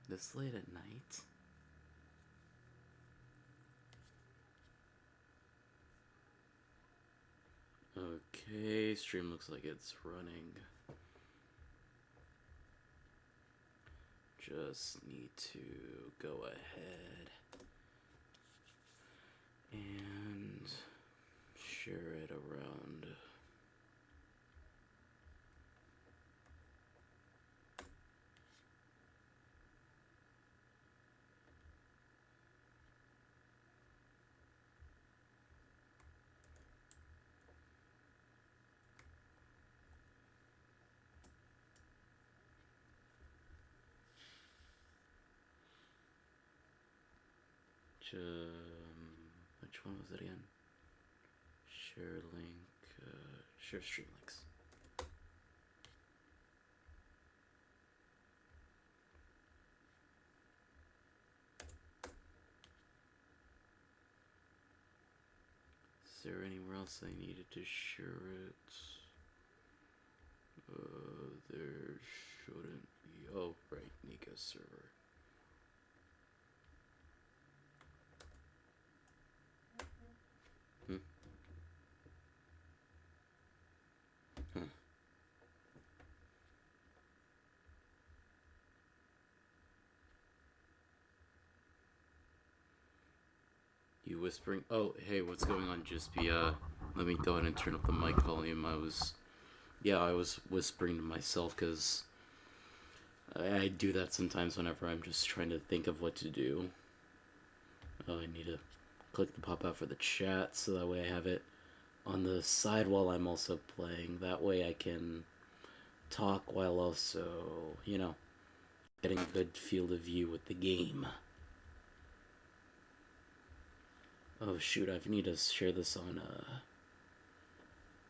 This late at night? Okay, stream looks like it's running. Just need to go ahead and share it around. Which one was it again? Share link, share stream links. Is there anywhere else I needed to share it? There shouldn't be. Oh, right, Nico server. You whispering? Oh, hey, what's going on, Jispy? Let me go ahead and turn up the mic volume. I was whispering to myself because I do that sometimes whenever I'm just trying to think of what to do. Oh, I need to click the pop out for the chat so that way I have it on the side while I'm also playing. That way I can talk while also, you know, getting a good field of view with the game. Oh shoot, I need to share this on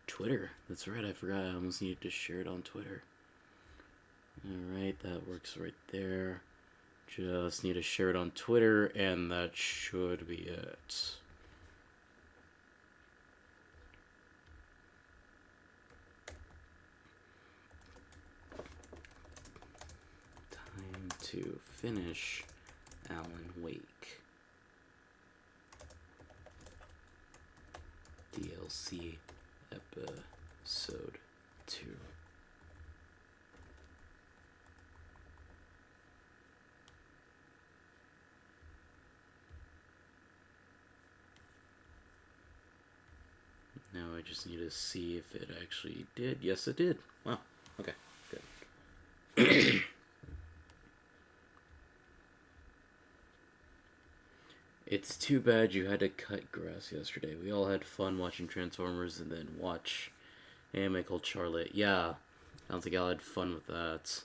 Twitter. That's right, I forgot. I almost needed to share it on Twitter. Alright, that works right there. Just need to share it on Twitter, and that should be it. Time to finish Alan Wake. DLC episode 2. Now I just need to see if it actually did. Yes, it did. Wow. Okay, good. It's too bad you had to cut grass yesterday. We all had fun watching Transformers and then watch anime called Charlotte. Yeah, I don't think I had fun with that.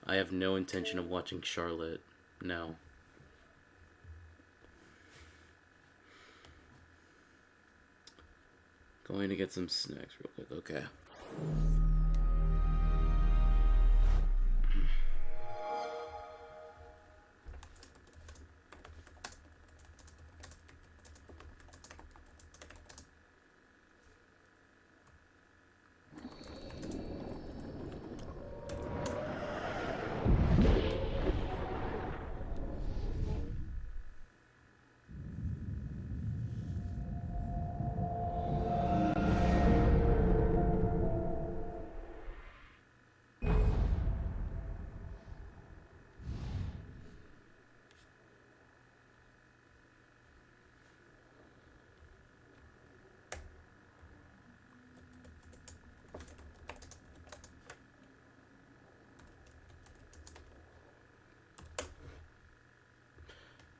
I have no intention of watching Charlotte. No. Going to get some snacks real quick. Okay.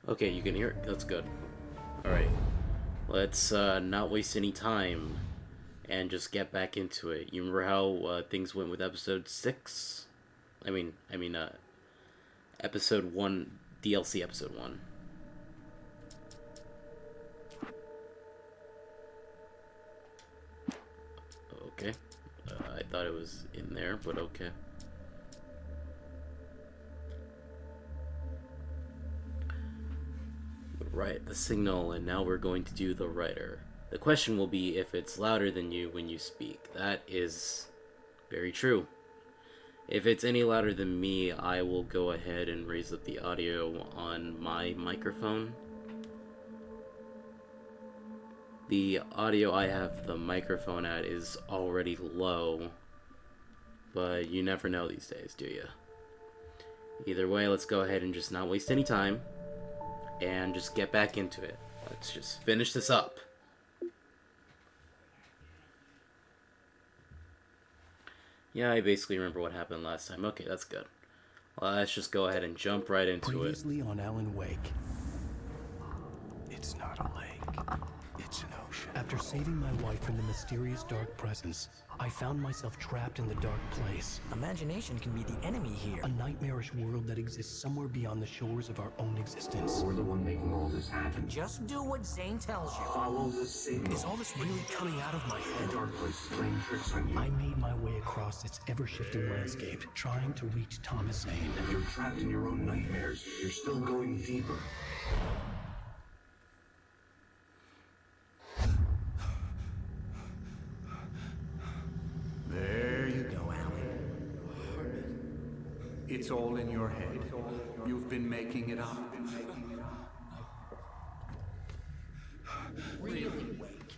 Okay, you can hear it. That's good. Alright. Let's not waste any time and just get back into it. You remember how things went with episode 6? Episode 1, DLC episode 1. Okay. I thought it was in there, but okay. Right, the signal, and now we're going to do the writer. The question will be if it's louder than you when you speak. That is very true. If it's any louder than me, I will go ahead and raise up the audio on my microphone. The audio I have the microphone at is already low, but you never know these days, do you? Either way, let's go ahead and just not waste any time and just get back into it. Let's just finish this up. Yeah, I basically remember what happened last time. Okay, that's good. Well, let's just go ahead and jump right into Previously on Alan Wake. It's not a lake. It's an ocean. After saving my wife from the mysterious dark presence, I found myself trapped in the dark place. Imagination can be the enemy here. A nightmarish world that exists somewhere beyond the shores of our own existence. We're the one making all this happen. Just do what Zane tells you. Follow the signal. Is all this really coming out of my head? The dark place is playing tricks on you. I made my way across its ever-shifting landscape, trying to reach Thomas Zane. You're trapped in your own nightmares. You're still going deeper. There you go, Alan. It's all in your head. You've been making it up. Really, Wake.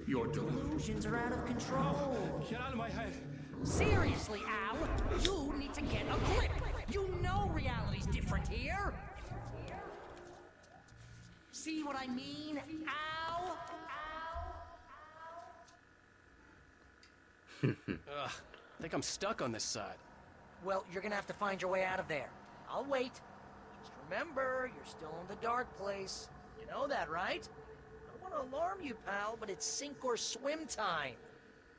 Your delusion. Delusions are out of control. Get out of my head! Seriously, Al, you need to get a grip. You know reality's different here. See what I mean, Al? I think I'm stuck on this side. Well, you're gonna have to find your way out of there. I'll wait. Just remember, you're still in the dark place. You know that, right? I don't want to alarm you, pal, but it's sink or swim time.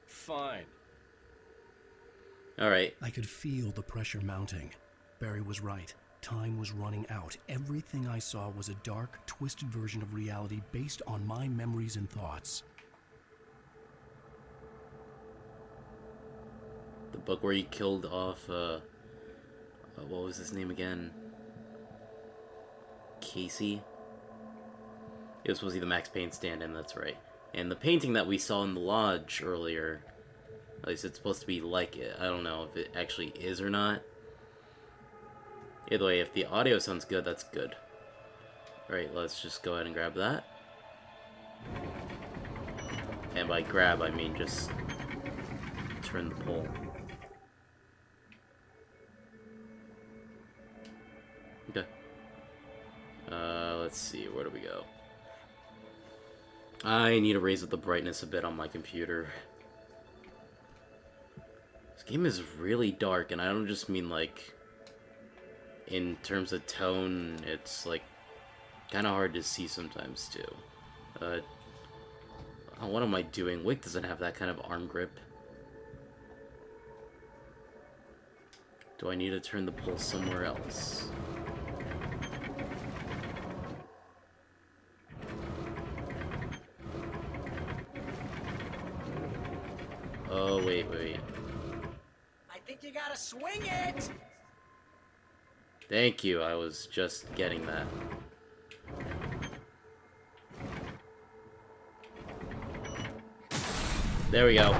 Fine. Alright. I could feel the pressure mounting. Barry was right. Time was running out. Everything I saw was a dark, twisted version of reality based on my memories and thoughts. The book where he killed off, what was his name again? Casey? It was supposed to be the Max Payne stand-in, that's right. And the painting that we saw in the lodge earlier, at least it's supposed to be like it. I don't know if it actually is or not. Either way, if the audio sounds good, that's good. Alright, let's just go ahead and grab that. And by grab, I mean just turn the pole. Okay. Let's see, where do we go? I need to raise up the brightness a bit on my computer. This game is really dark, and I don't just mean, like, in terms of tone, it's, like, kind of hard to see sometimes, too. What am I doing? Wick doesn't have that kind of arm grip. Do I need to turn the pole somewhere else? Oh, wait. I think you gotta swing it! Thank you, I was just getting that. There we go.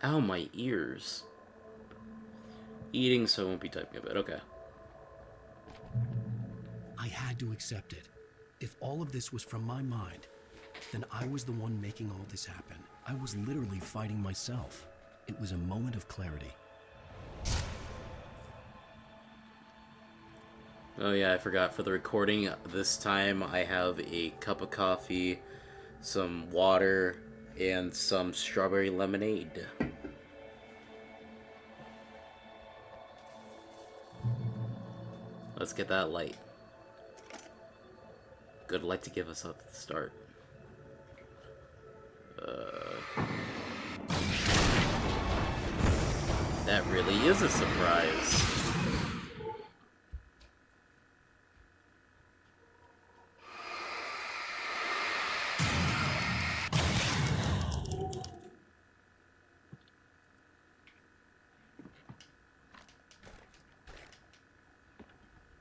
Ow, my ears. Eating, so I won't be typing a bit. Okay. I had to accept it. If all of this was from my mind, then I was the one making all this happen. I was literally fighting myself. It was a moment of clarity. Oh yeah, I forgot. For the recording this time, I have a cup of coffee, some water, and some strawberry lemonade. Let's get that light. Good light to give us up at the start. That really is a surprise.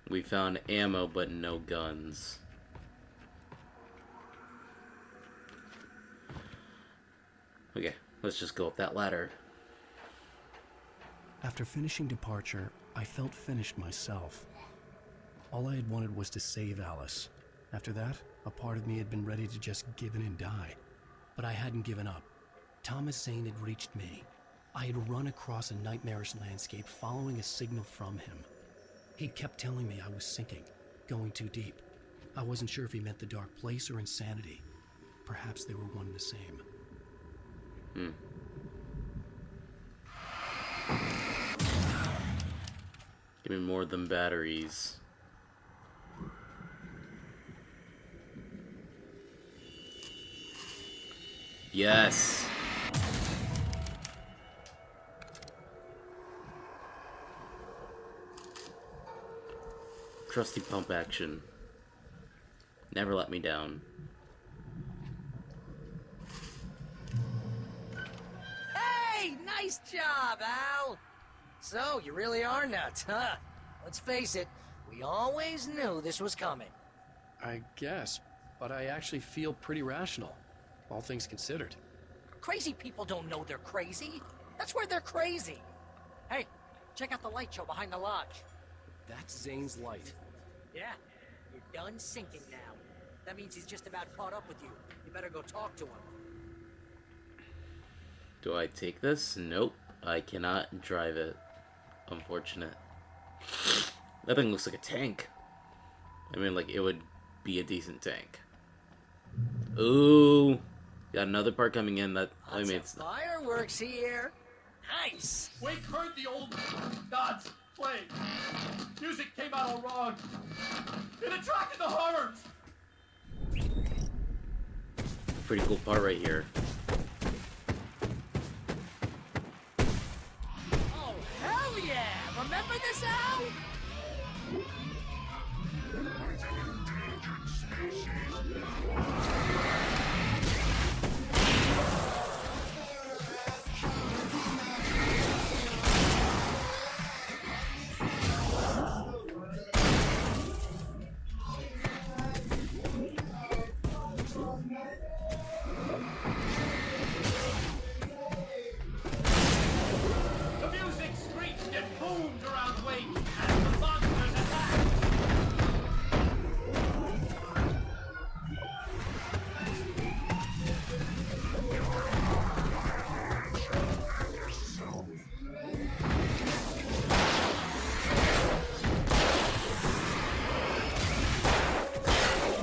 We found ammo, but no guns. Okay, Let's just go up that ladder. After finishing Departure, I felt finished myself. All I had wanted was to save Alice. After that, a part of me had been ready to just give in and die. But I hadn't given up. Thomas Zane had reached me. I had run across a nightmarish landscape following a signal from him. He kept telling me I was sinking, going too deep. I wasn't sure if he meant the dark place or insanity. Perhaps they were one and the same. Give me more than batteries. Yes. Trusty pump action. Never let me down. Hey, nice job, Al. So, you really are nuts, huh? Let's face it, we always knew this was coming. I guess, but I actually feel pretty rational, all things considered. Crazy people don't know they're crazy. That's where they're crazy. Hey, check out the light show behind the lodge. That's Zane's light. Yeah, you're done sinking now. That means he's just about caught up with you. You better go talk to him. Do I take this? Nope. I cannot drive it. Unfortunate. That thing looks like a tank. I mean, like, it would be a decent tank. Ooh. Got another part coming in that... I Lots mean, of it's... fireworks here. Nice. Wake heard the old gods play. Music came out all wrong. It attracted the horrors. Pretty cool part right here. Oh, hell yeah! Remember this, Al? The music screeched and boomed around Wake as the monsters attacked.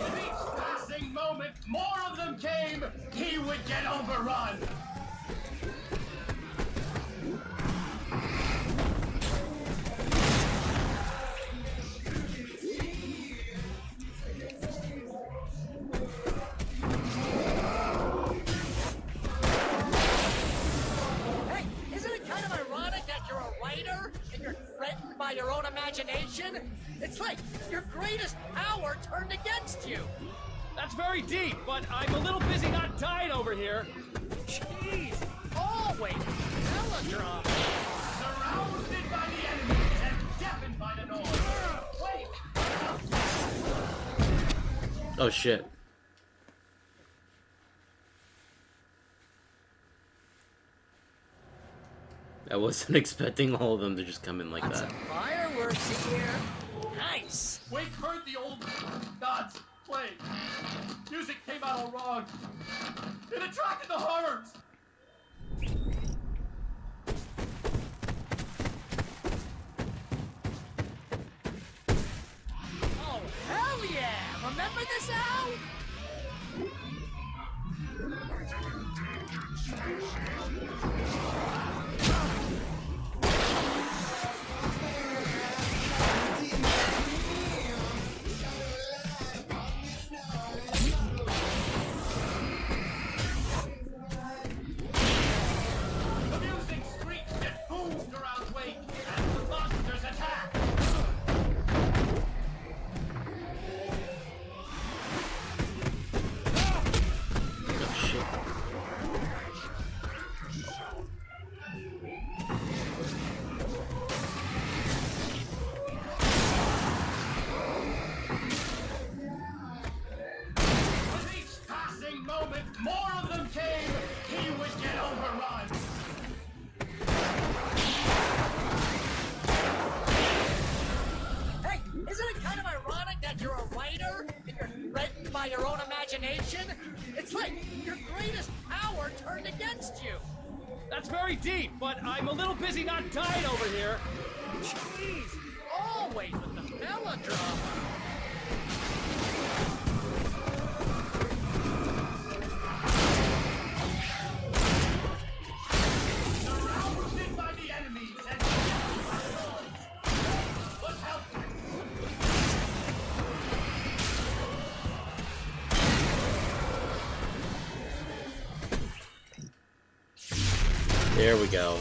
In each passing moment, more of them came. He would get overrun. Hey, isn't it kind of ironic that you're a writer and you're threatened by your own imagination? It's like your greatest power turned against you. That's very deep, but I'm a little busy not dying over here. Jeez, always melodrama. Surrounded by the enemies and deafened by the noise. Wait! Oh, shit. I wasn't expecting all of them to just come in like Lots that. of fireworks here. Nice. Wake heard the old gods play. Music came out all wrong. It attracted the horrors. Oh, hell yeah! Remember this, Al? The music screeched and boomed around Wake as the monsters attacked. Oh, shit. missed you. That's very deep, but I'm a little busy not dying over here. Jeez, always with the melodrama. Surrounded by the enemies and let's help. There we go.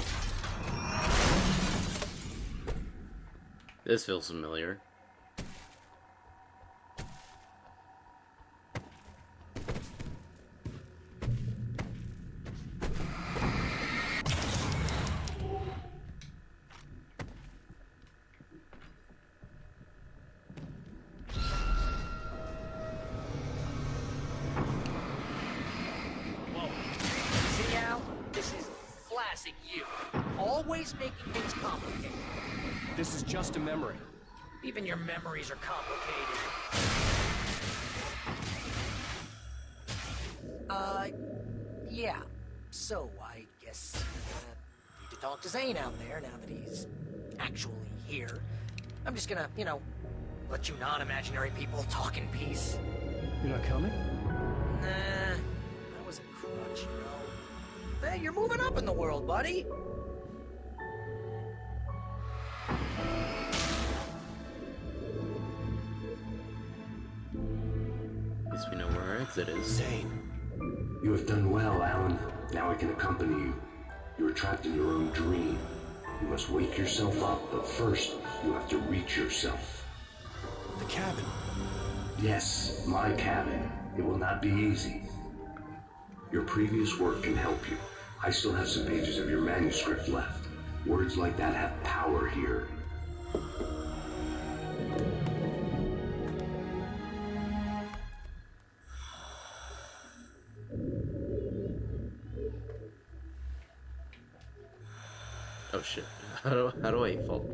This feels familiar. See, Al? This is classic you. Always making things complicated. This is just a memory. Even your memories are complicated. Yeah. So, I guess need to talk to Zane out there now that he's actually here. I'm just gonna, let you non-imaginary people talk in peace. You're not coming? Nah, that was a crutch, Hey, you're moving up in the world, buddy. At least we know where our exit is. Zane. You have done well, Alan. Now I can accompany you. You are trapped in your own dream. You must wake yourself up, but first, you have to reach yourself. The cabin. Yes, my cabin. It will not be easy. Your previous work can help you. I still have some pages of your manuscript left. Words like that have power here. Oh shit. How do I fall?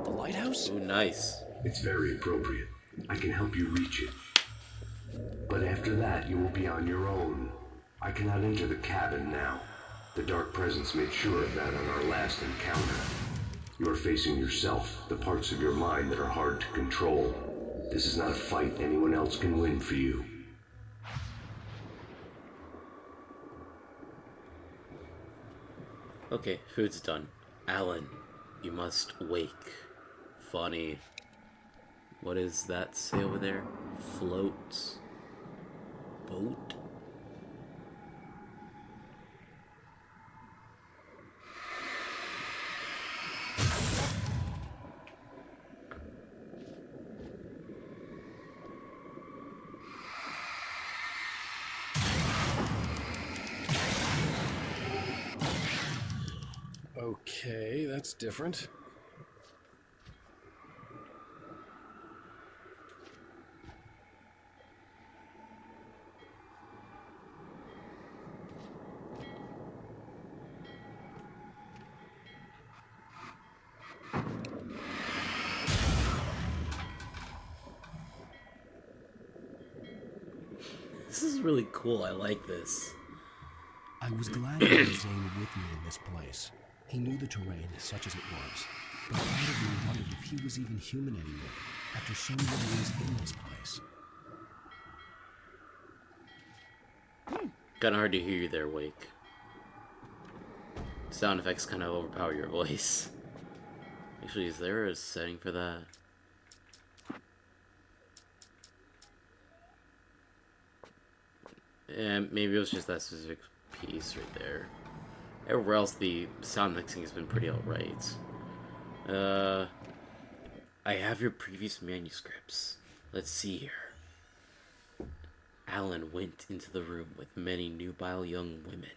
The lighthouse? Ooh, nice. It's very appropriate. I can help you reach it. But after that, you will be on your own. I cannot enter the cabin now. The Dark Presence made sure of that on our last encounter. You are facing yourself, the parts of your mind that are hard to control. This is not a fight anyone else can win for you. Okay, food's done. Alan, you must wake. Funny. What does that say over there? Float. Boat? Okay, that's different. This is really cool. I like this. I was glad to have Zane with me in this place. He knew the terrain, such as it was. But part of me wondered if he was even human anymore, after so many years in this place. Kinda hard to hear you there, Wake. Sound effects kind of overpower your voice. Actually, is there a setting for that? And maybe it was just that specific piece right there. Everywhere else, the sound mixing has been pretty alright. I have your previous manuscripts. Let's see here. Alan went into the room with many nubile young women,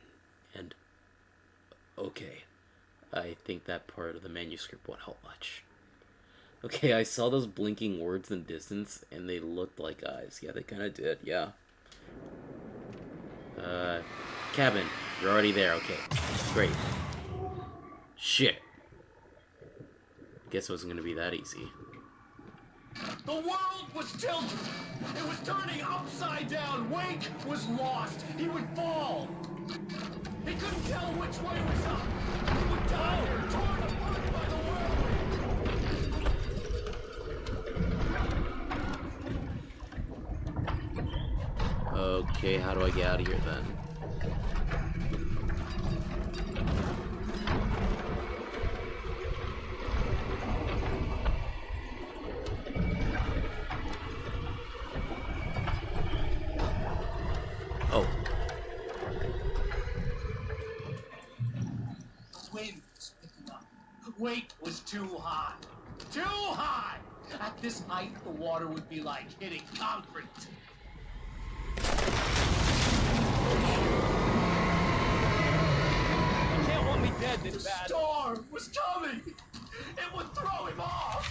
and... Okay, I think that part of the manuscript won't help much. Okay, I saw those blinking words in the distance, and they looked like eyes. Yeah, they kind of did, yeah. Cabin. You're already there. Okay. Great. Shit. Guess it wasn't gonna be that easy. The world was tilted. It was turning upside down. Wake was lost. He would fall. He couldn't tell which way was up. He would die there, torn apart by the whirlwind. Okay, how do I get out of here then? Oh. The wind was picking up. Wake was too high. Too high! At this height, the water would be like hitting concrete. You can't want me dead this The bad. storm was coming! It would throw him off!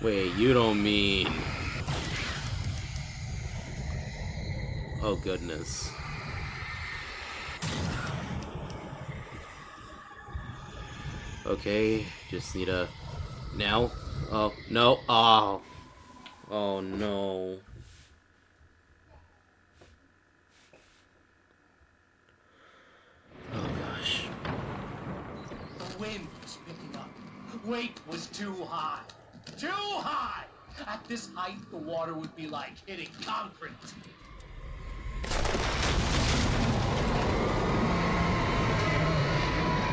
Wait, you don't mean... Oh, goodness. Okay, just need a... Now? Oh, no. Oh. Oh, no. Oh, gosh. The wind was picking up. Wake was too high. Too high! At this height, the water would be like hitting concrete.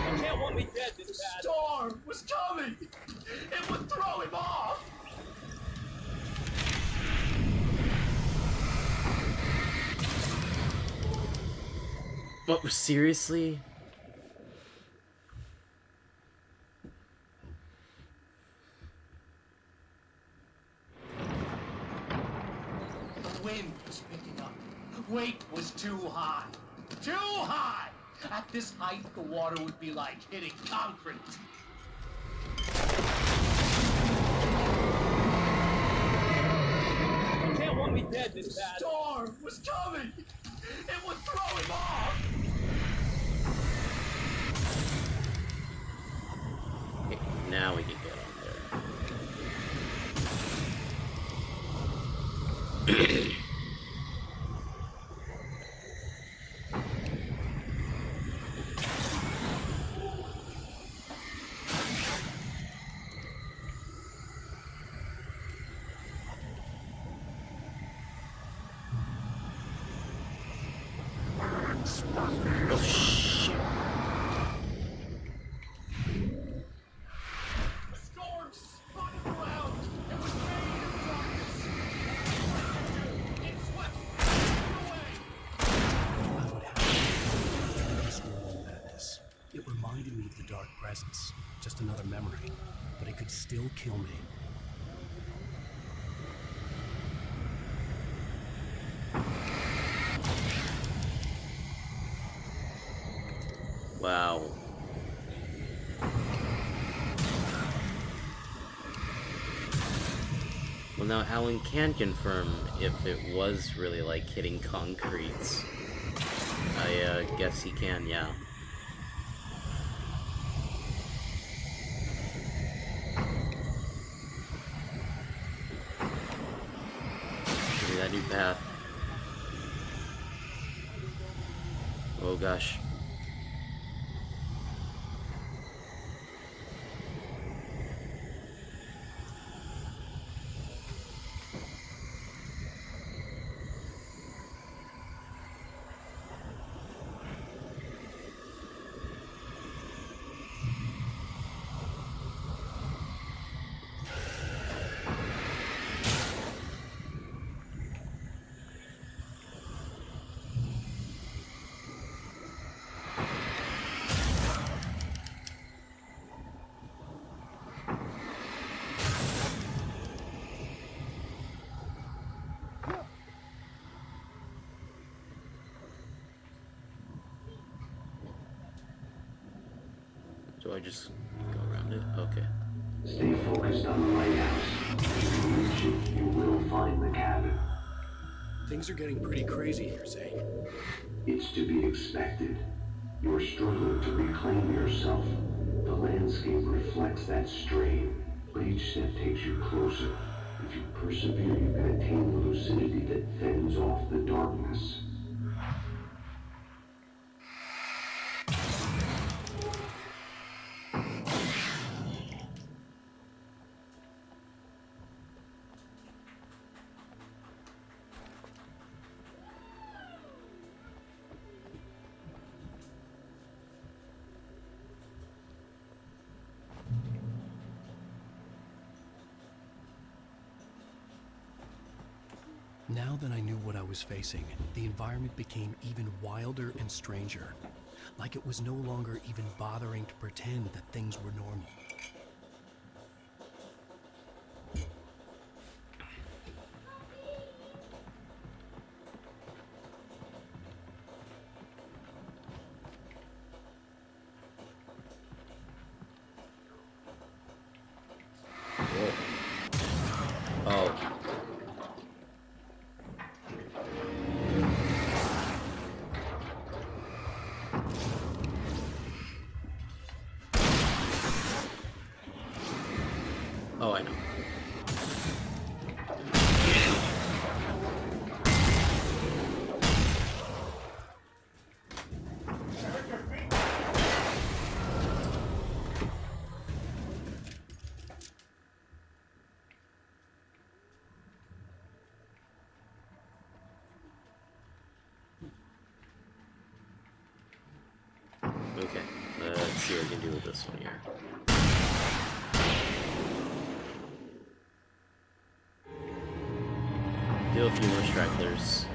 You can't want me dead this The bad. storm was coming! It would throw him off! But seriously? The wind was picking up. Wake was too high. Too high! At this height, the water would be like hitting concrete. You can't want me dead this The bad. storm was coming! It would throw him off! Okay, now we can get on there. Oh, shit. The storm spun him around! It was made of darkness! It swept him away! I would have to this normal madness. It reminded me of the dark presence, just another memory, but it could still kill me. Wow. Well, now Alan can confirm if it was really like hitting concrete. I guess he can, yeah. Give me that new path. Oh gosh. Do I just go around? Okay. Stay focused on the lighthouse. If you reach it, you will find the cabin. Things are getting pretty crazy here, Zane. It's to be expected. You're struggling to reclaim yourself. The landscape reflects that strain, but each step takes you closer. If you persevere, you can attain the lucidity that fends off the darkness. Now that I knew what I was facing, the environment became even wilder and stranger. Like it was no longer even bothering to pretend that things were normal. Oh. Oh, I know. Okay, let's see what we can do with this one here. Kill a few more stragglers.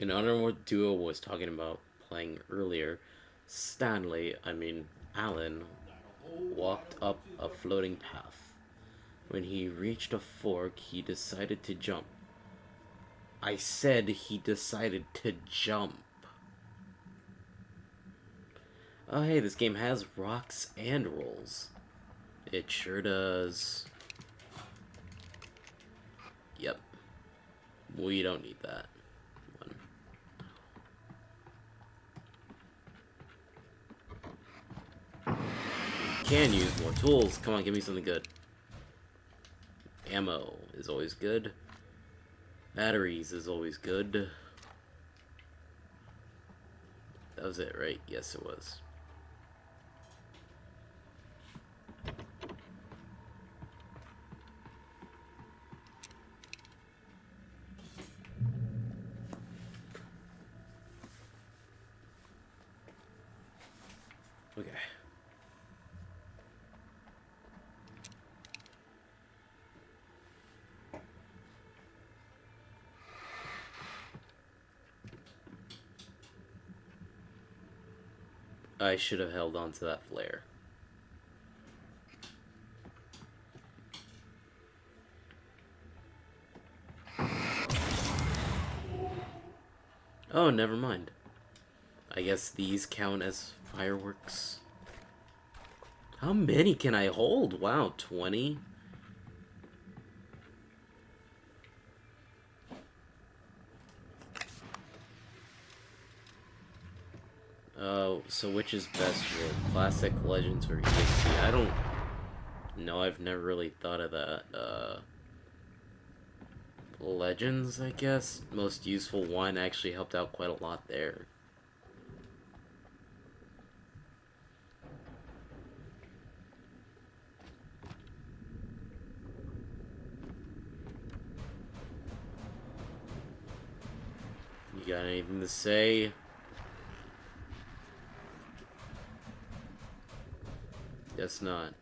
In honor of what Duo was talking about playing earlier, Alan, walked up a floating path. When he reached a fork, he decided to jump. I said he decided to jump. Oh hey, this game has rocks and rolls. It sure does. Yep. We don't need that. Can use more tools. Come on, give me something good. Ammo is always good. Batteries is always good. That was it, right? Yes, it was. Okay. I should have held on to that flare. Oh, never mind. I guess these count as fireworks. How many can I hold? Wow, 20? So which is best for Classic, Legends, or EXP? I don't know, I've never really thought of that. Legends, I guess? Most useful one, actually helped out quite a lot there. You got anything to say? Guess not.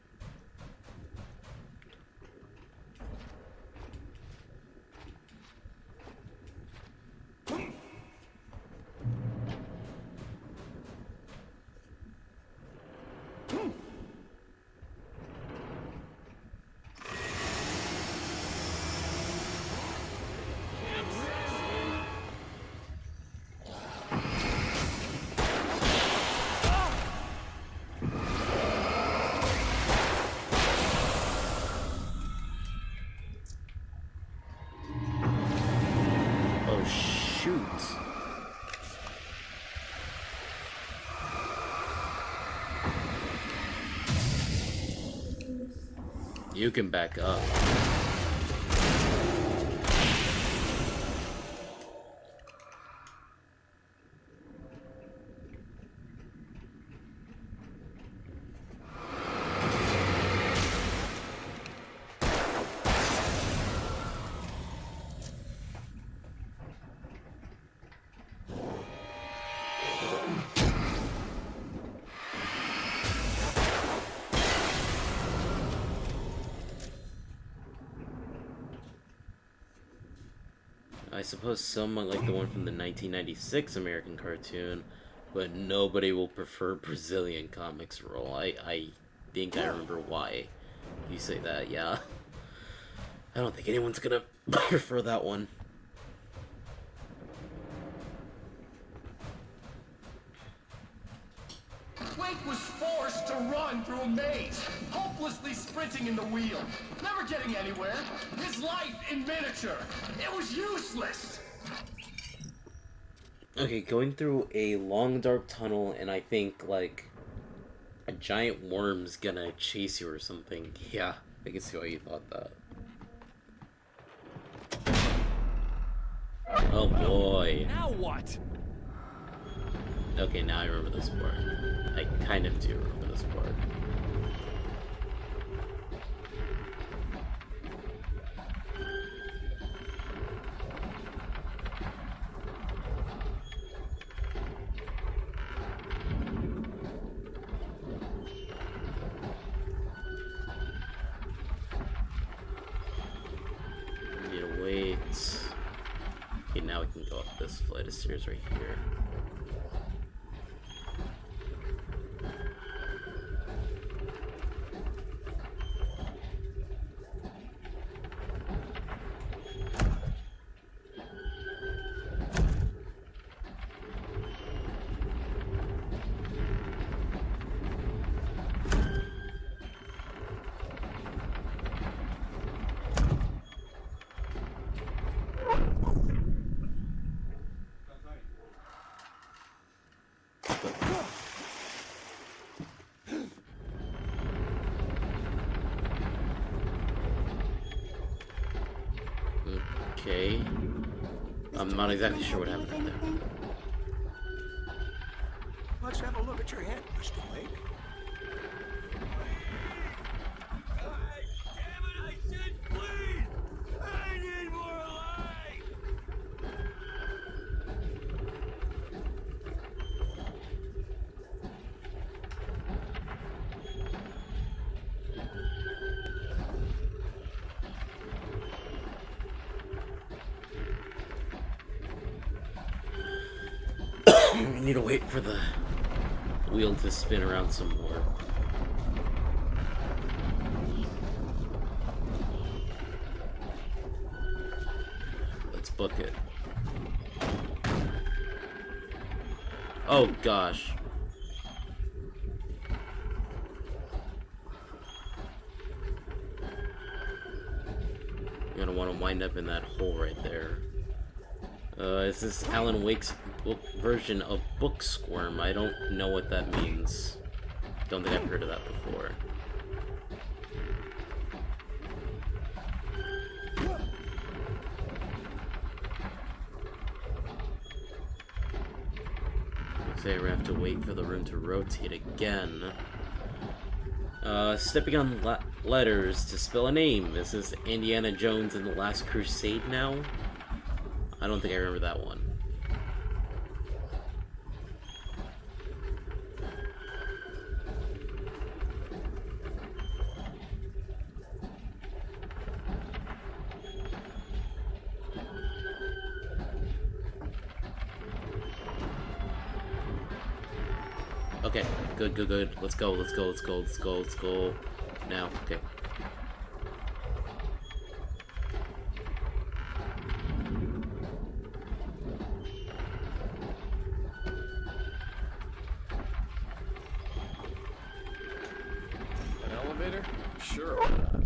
Oh, shoot. You can back up. I suppose someone like the one from the 1996 American cartoon, but nobody will prefer Brazilian comics role. I think I remember why you say that, yeah. I don't think anyone's gonna prefer that one. Wake was forced to run through a maze, hopelessly sprinting in the wheel, never getting anywhere. His life in miniature. It was useless. Okay, going through a long dark tunnel and I think like a giant worm's gonna chase you or something. Yeah, I can see why you thought that. Oh boy. Now what? Okay, now I remember this part. I kind of do remember this part. Need to wait. Okay, now we can go up this flight of stairs right here. Okay. I'm not exactly sure what happened there. Let's have a look at your head, Mr. Wake. Damn it, I said please! I need more light! We need to wait for the wheel to spin around some more. Let's book it. Oh gosh. You're gonna want to wind up in that hole right there. Is this Alan Wake's book version of Book Squirm? I don't know what that means. Don't think I've heard of that before. Looks like we have to wait for the room to rotate again. Stepping on letters to spell a name. This is Indiana Jones and the Last Crusade now? I don't think I remember that one. Okay, good. Let's go. Now, okay. An elevator? Sure, why not?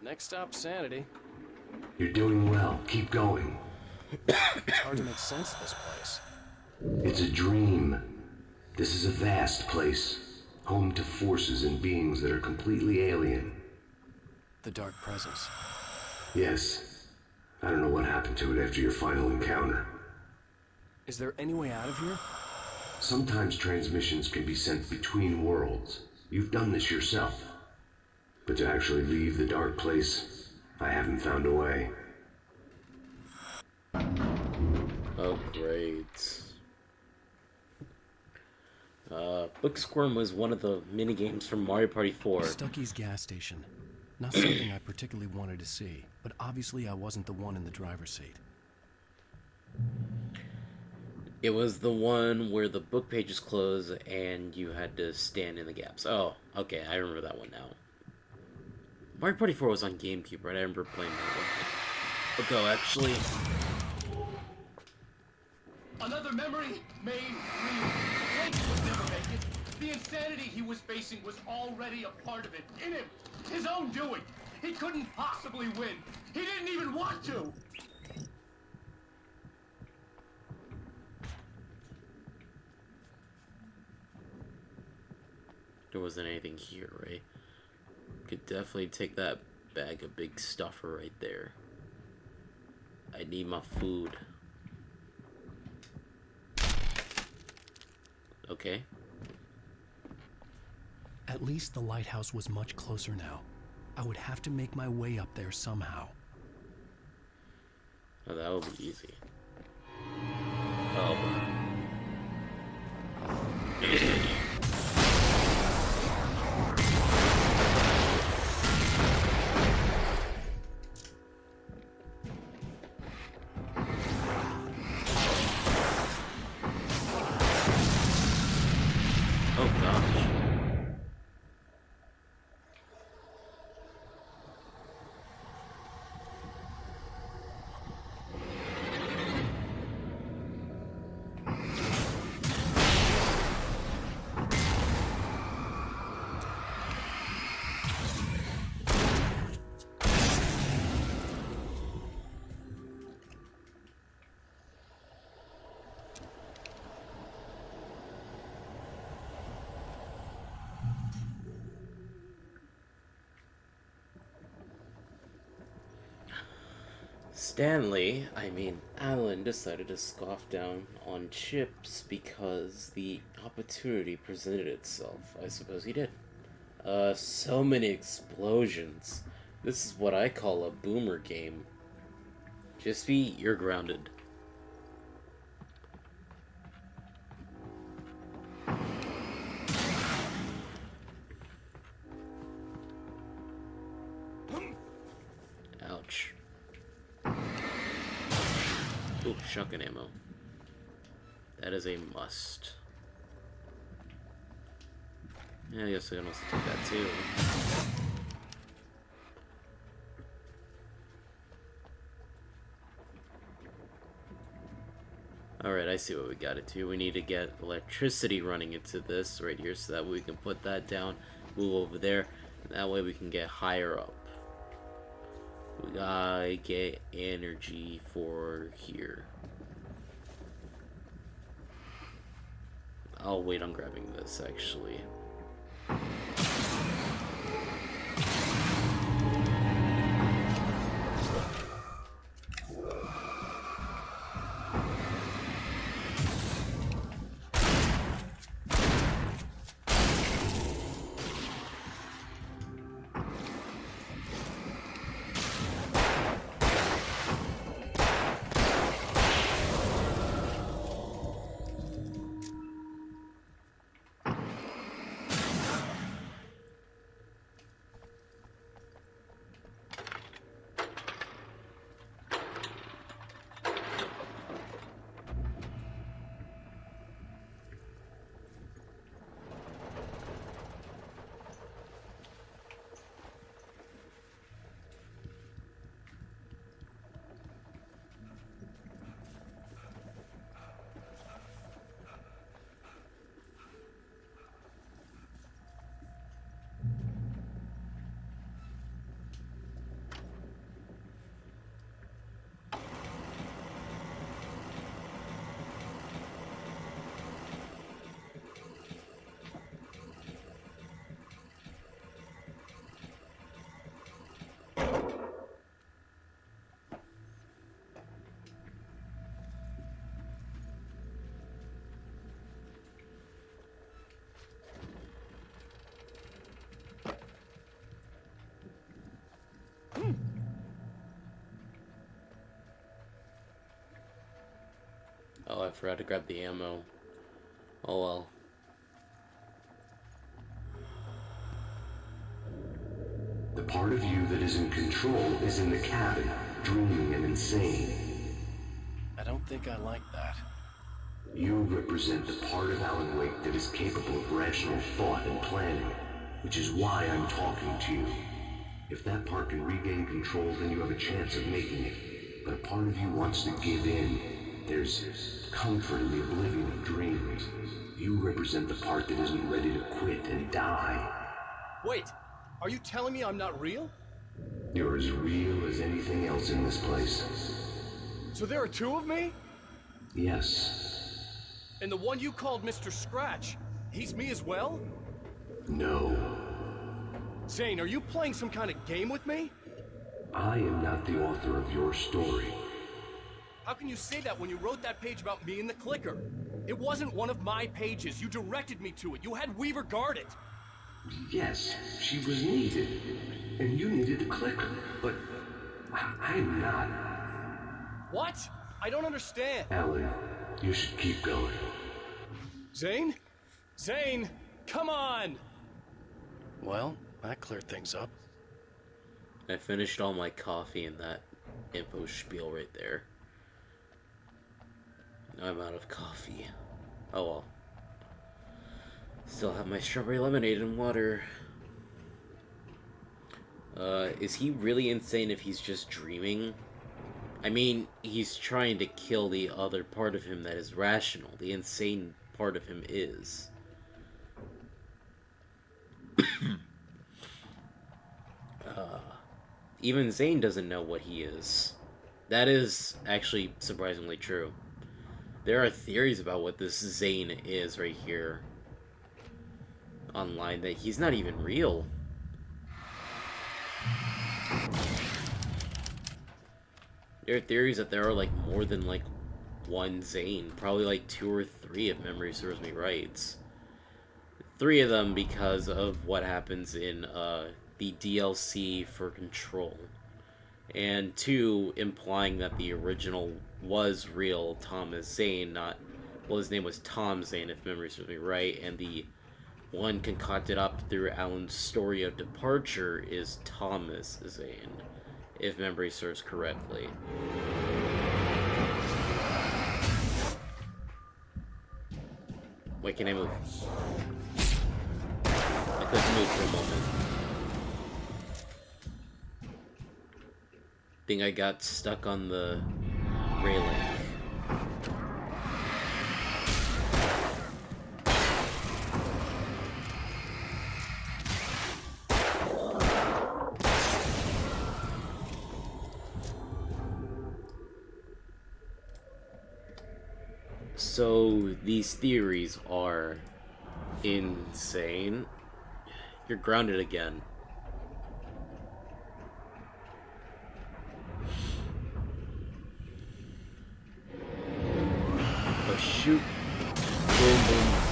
Next stop, Sanity. You're doing well. Keep going. It's hard to make sense of this place. It's a dream. This is a vast place, home to forces and beings that are completely alien. The Dark Presence. Yes. I don't know what happened to it after your final encounter. Is there any way out of here? Sometimes transmissions can be sent between worlds. You've done this yourself. But to actually leave the dark place, I haven't found a way. Oh, great. Book Squirm was one of the minigames from Mario Party 4. Stucky's gas station. Not something I particularly wanted to see, but obviously I wasn't the one in the driver's seat. It was the one where the book pages close and you had to stand in the gaps. Oh, okay, I remember that one now. Mario Party 4 was on GameCube, right? I remember playing that one. But go, actually... Another memory made real. Blake would never make it. The insanity he was facing was already a part of it. In him. His own doing. He couldn't possibly win. He didn't even want to. There wasn't anything here, right? Could definitely take that bag of big stuffer right there. I need my food. Okay. At least the lighthouse was much closer now. I would have to make my way up there somehow. Oh, that would be easy. Oh. Oh gosh. Alan decided to scoff down on chips because the opportunity presented itself. I suppose he did. So many explosions. This is what I call a boomer game. Jispy, you're grounded. Ouch. Ooh, shotgun ammo. That is a must. Yeah, I guess I can also take that too. Alright, I see what we gotta do. We need to get electricity running into this right here so that we can put that down, move over there, and that way we can get higher up. We gotta get energy for here. I'll wait on grabbing this actually. Oh, I forgot to grab the ammo. Oh well. The part of you that is in control is in the cabin, dreaming and insane. I don't think I like that. You represent the part of Alan Wake that is capable of rational thought and planning, which is why I'm talking to you. If that part can regain control, then you have a chance of making it. But a part of you wants to give in. There's comfort in the oblivion of dreams. You represent the part that isn't ready to quit and die. Wait, are you telling me I'm not real? You're as real as anything else in this place. So there are two of me? Yes. And the one you called Mr. Scratch, he's me as well? No. Zane, are you playing some kind of game with me? I am not the author of your story. How can you say that when you wrote that page about me and the clicker? It wasn't one of my pages. You directed me to it. You had Weaver guard it. Yes, she was needed. And you needed the clicker. But I'm not. What? I don't understand. Alan, you should keep going. Zane? Zane, come on! Well, that cleared things up. I finished all my coffee in that info spiel right there. I'm out of coffee. Oh well. Still have my strawberry lemonade and water. Is he really insane if he's just dreaming? I mean, he's trying to kill the other part of him that is rational. The insane part of him is. Even Zane doesn't know what he is. That is actually surprisingly true. There are theories about what this Zane is right here online, that he's not even real. There are theories that there are like more than like one Zane, probably like 2 or 3 if memory serves me right. 3 of them because of what happens in the DLC for Control, and 2 implying that the original was real Thomas Zane, not, well, his name was Tom Zane if memory serves me right, and the one concocted up through Alan's story of departure is Thomas Zane, if memory serves correctly. Wait, can I move? I couldn't move for a moment. Think I got stuck on the railing. So these theories are insane. You're grounded again. Oh shoot. Boom boom.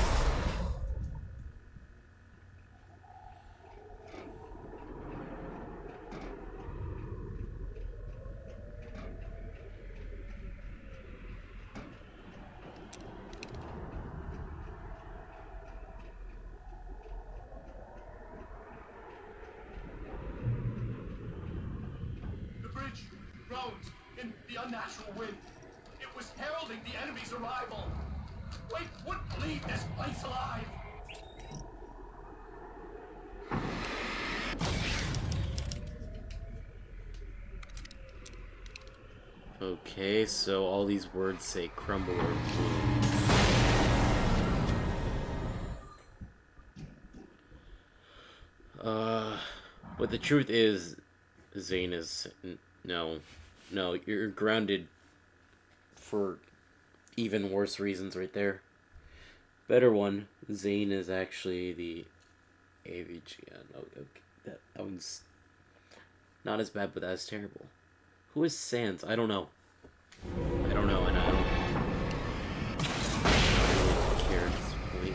The bridge groans in the unnatural wind. It was heralding the enemy's arrival. Wake wouldn't leave this place alive. Okay, so all these words say crumble or boom. But the truth is, Zane is no, you're grounded for even worse reasons right there. Better one, Zane is actually the AVG. No, okay, that one's not as bad, but that's terrible. Who is Sans? I don't know. And I don't really care at this point.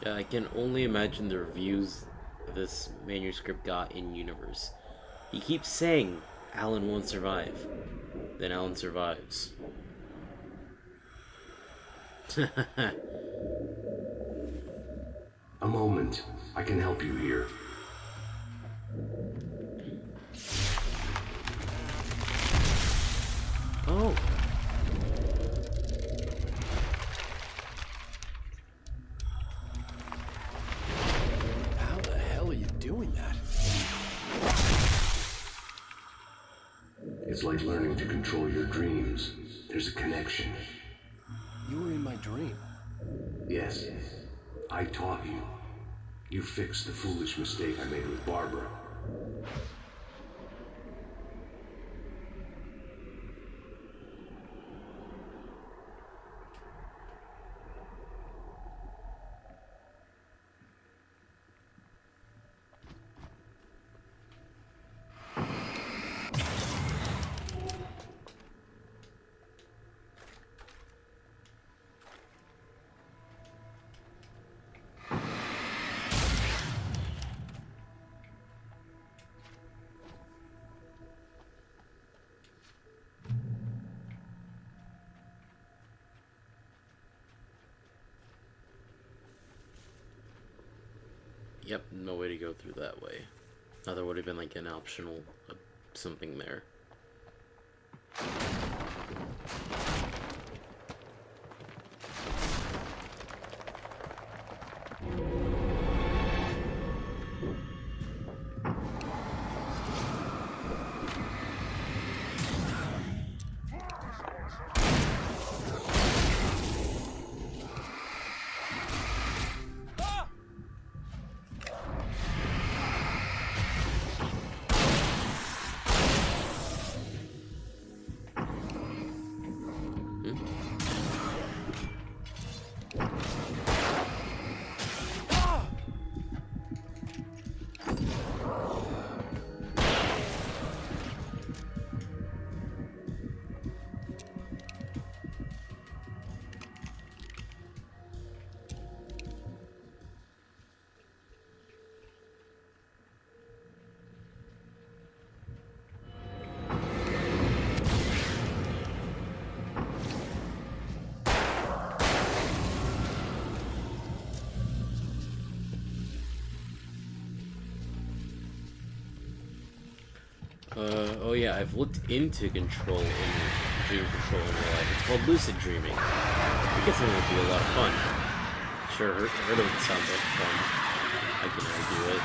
I can only imagine the reviews this manuscript got in universe. He keeps saying Alan won't survive. Then Alan survives. A moment. I can help you here. Oh. How the hell are you doing that? It's like learning to control your dreams. There's a connection. You were in my dream. Yes. I taught you. You fixed the foolish mistake I made with Barbara. Yep, no way to go through that way. Now there would have been like an optional something there. Oh yeah, I've looked into control in dream control in real life. It's called lucid dreaming. I guess it would be a lot of fun. Sure, heard of it, sounds like fun. I can argue it.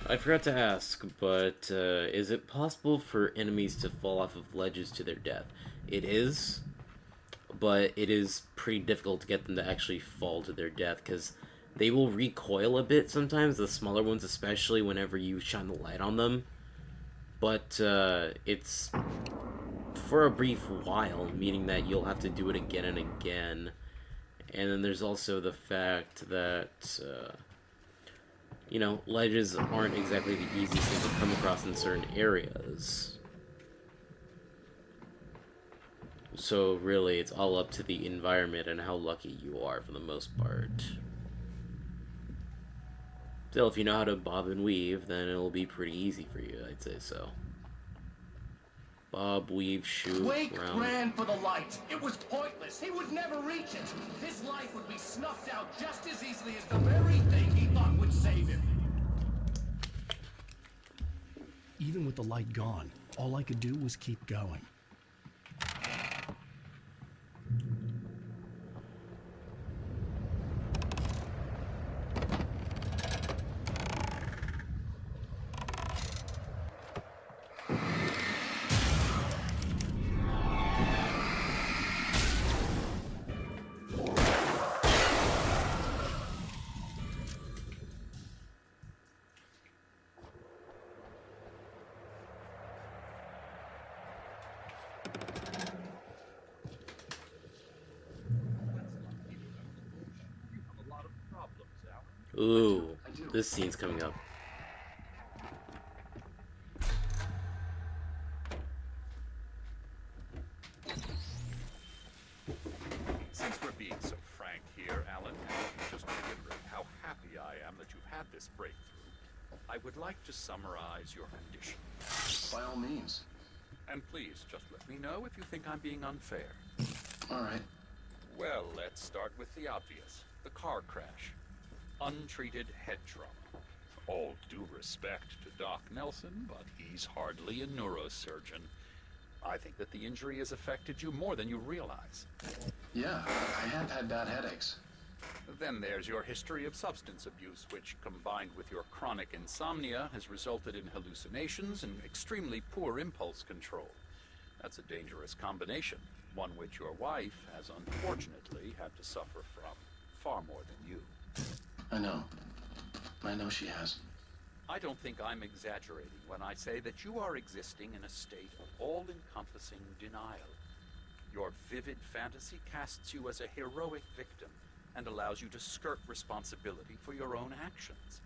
I forgot to ask, but is it possible for enemies to fall off of ledges to their death? It is, but it is pretty difficult to get them to actually fall to their death, because they will recoil a bit sometimes, the smaller ones especially, whenever you shine the light on them. But it's for a brief while, meaning that you'll have to do it again and again. And then there's also the fact that... you know, ledges aren't exactly the easiest thing to come across in certain areas. So really, it's all up to the environment and how lucky you are for the most part. Still, if you know how to bob and weave, then it'll be pretty easy for you, I'd say so. Bob, weave, shoot, Wake round. ran for the light. It was pointless. He would never reach it. His life would be snuffed out just as easily as the very thing he thought would save him. Even with the light gone, all I could do was keep going. Ooh, this scene's coming up. Since we're being so frank here, Alan, just to reiterate how happy I am that you've had this breakthrough, I would like to summarize your condition. By all means. And please, just let me know if you think I'm being unfair. All right. Well, let's start with the obvious. The car crash. Untreated head trauma. All due respect to Doc Nelson, but he's hardly a neurosurgeon. I think that the injury has affected you more than you realize. Yeah, I have had bad headaches. Then there's your history of substance abuse, which, combined with your chronic insomnia, has resulted in hallucinations and extremely poor impulse control. That's a dangerous combination, one which your wife has unfortunately had to suffer from far more than you. I know. I know she has. I don't think I'm exaggerating when I say that you are existing in a state of all-encompassing denial. Your vivid fantasy casts you as a heroic victim and allows you to skirt responsibility for your own actions.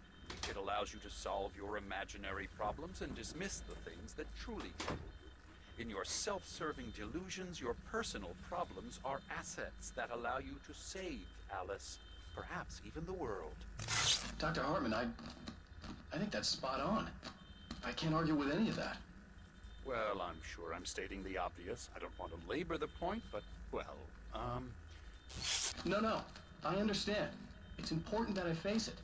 It allows you to solve your imaginary problems and dismiss the things that truly trouble you. In your self-serving delusions, your personal problems are assets that allow you to save Alice, perhaps even the world. Dr. Hartman, I think that's spot on. I can't argue with any of that. Well, I'm sure I'm stating the obvious. I don't want to labor the point, but, well, No, I understand. It's important that I face it.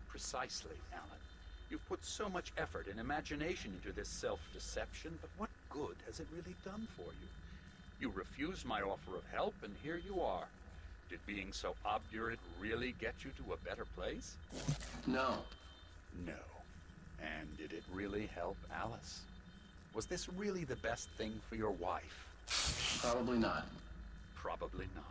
Precisely, Alan. You've put so much effort and imagination into this self-deception, but what good has it really done for you? You refused my offer of help, and here you are. Did being so obdurate really get you to a better place? No. No. And did it really help Alice? Was this really the best thing for your wife? Probably not. Probably not.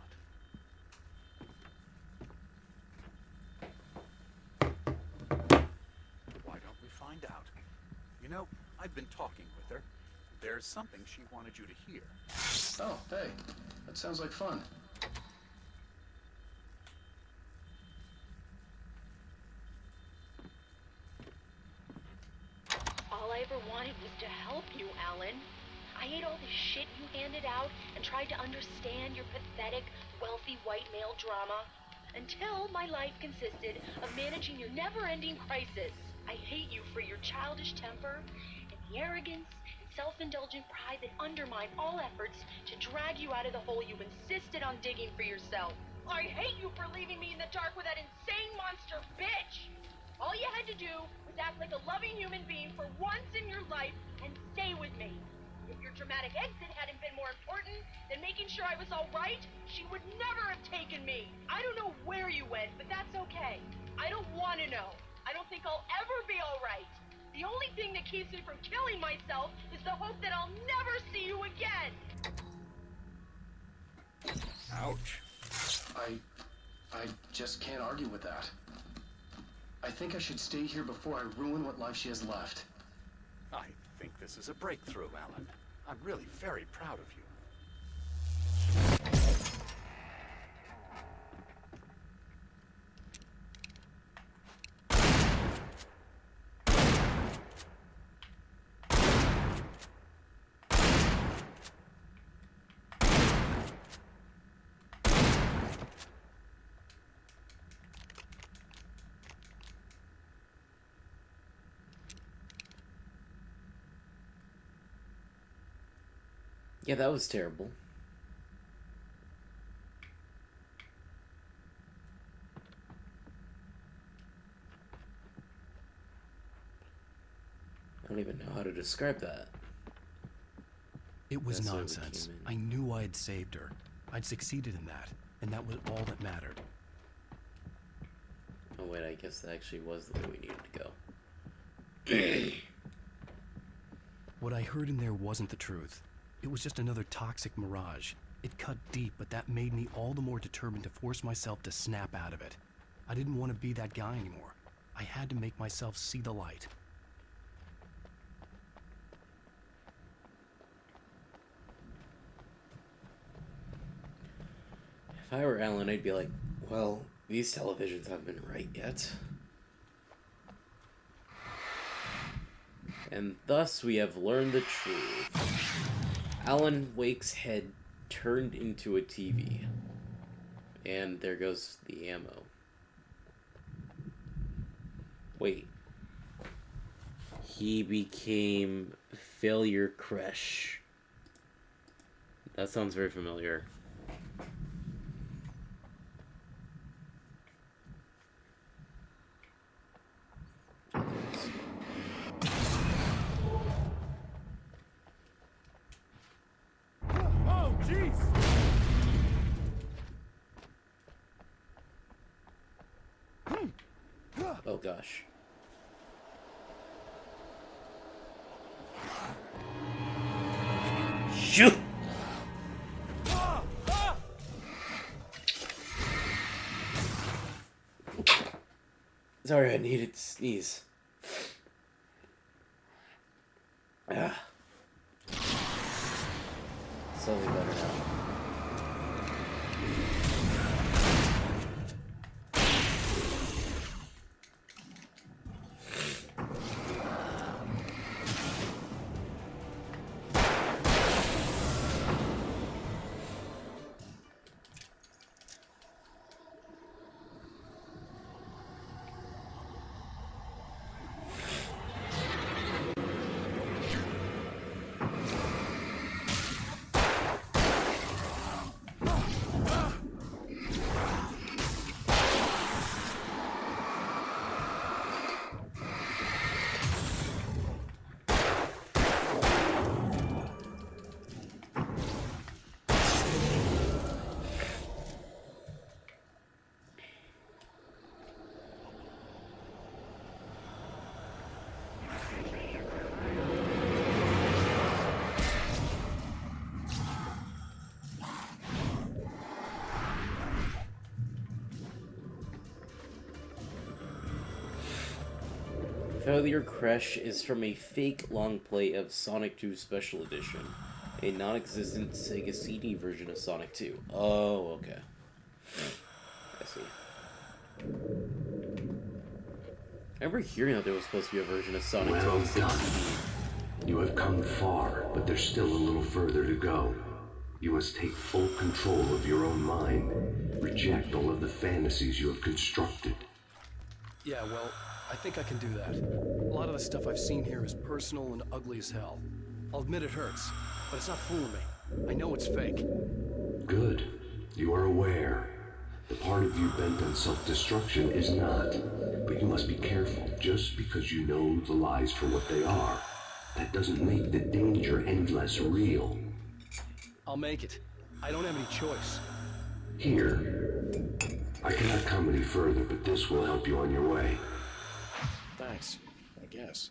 Why don't we find out? You know, I've been talking with her, There's something she wanted you to hear. Oh, hey. That sounds like fun. All I ever wanted was to help you, Alan. I ate all the shit you handed out and tried to understand your pathetic, wealthy white male drama until my life consisted of managing your never-ending crisis. I hate you for your childish temper and the arrogance and self-indulgent pride that undermine all efforts to drag you out of the hole you insisted on digging for yourself. I hate you for leaving me in the dark with that insane monster bitch! All you had to do was act like a loving human being for once in your life and stay with me. If your dramatic exit hadn't been more important than making sure I was all right, she would never have taken me. I don't know where you went, but that's okay. I don't want to know. I don't think I'll ever be all right. The only thing that keeps me from killing myself is the hope that I'll never see you again. Ouch. I just can't argue with that. I think I should stay here before I ruin what life she has left. I think this is a breakthrough, Alan. I'm really very proud of you. Yeah, that was terrible. I don't even know how to describe that. It was That's why we nonsense. came in. I knew I had saved her. I'd succeeded in that, and that was all that mattered. Oh wait, I guess that actually was the way we needed to go. What I heard in there wasn't the truth. It was just another toxic mirage. It cut deep, but that made me all the more determined to force myself to snap out of it. I didn't want to be that guy anymore. I had to make myself see the light. If I were Alan, I'd be like, well, these televisions haven't been right yet. And thus we have learned the truth. Alan Wake's head turned into a TV. And there goes the ammo. Wait. He became Failure Kresh. That sounds very familiar. Oh, jeez! Oh gosh. Shoot! Sorry, I needed to sneeze. Ah. Slightly better now. Failure Crash is from a fake long play of Sonic 2 Special Edition, a non-existent Sega CD version of Sonic 2. Oh, okay. I see. I remember hearing that there was supposed to be a version of Sonic 2 Well on Sega done. CD. You have come far, but there's still a little further to go. You must take full control of your own mind. Reject all of the fantasies you have constructed. Yeah, well, I think I can do that. A lot of the stuff I've seen here is personal and ugly as hell. I'll admit it hurts, but it's not fooling me. I know it's fake. Good. You are aware. The part of you bent on self-destruction is not. But you must be careful. Just because you know the lies for what they are, that doesn't make the danger any less real. I'll make it. I don't have any choice. Here. I cannot come any further, but this will help you on your way. Thanks, I guess.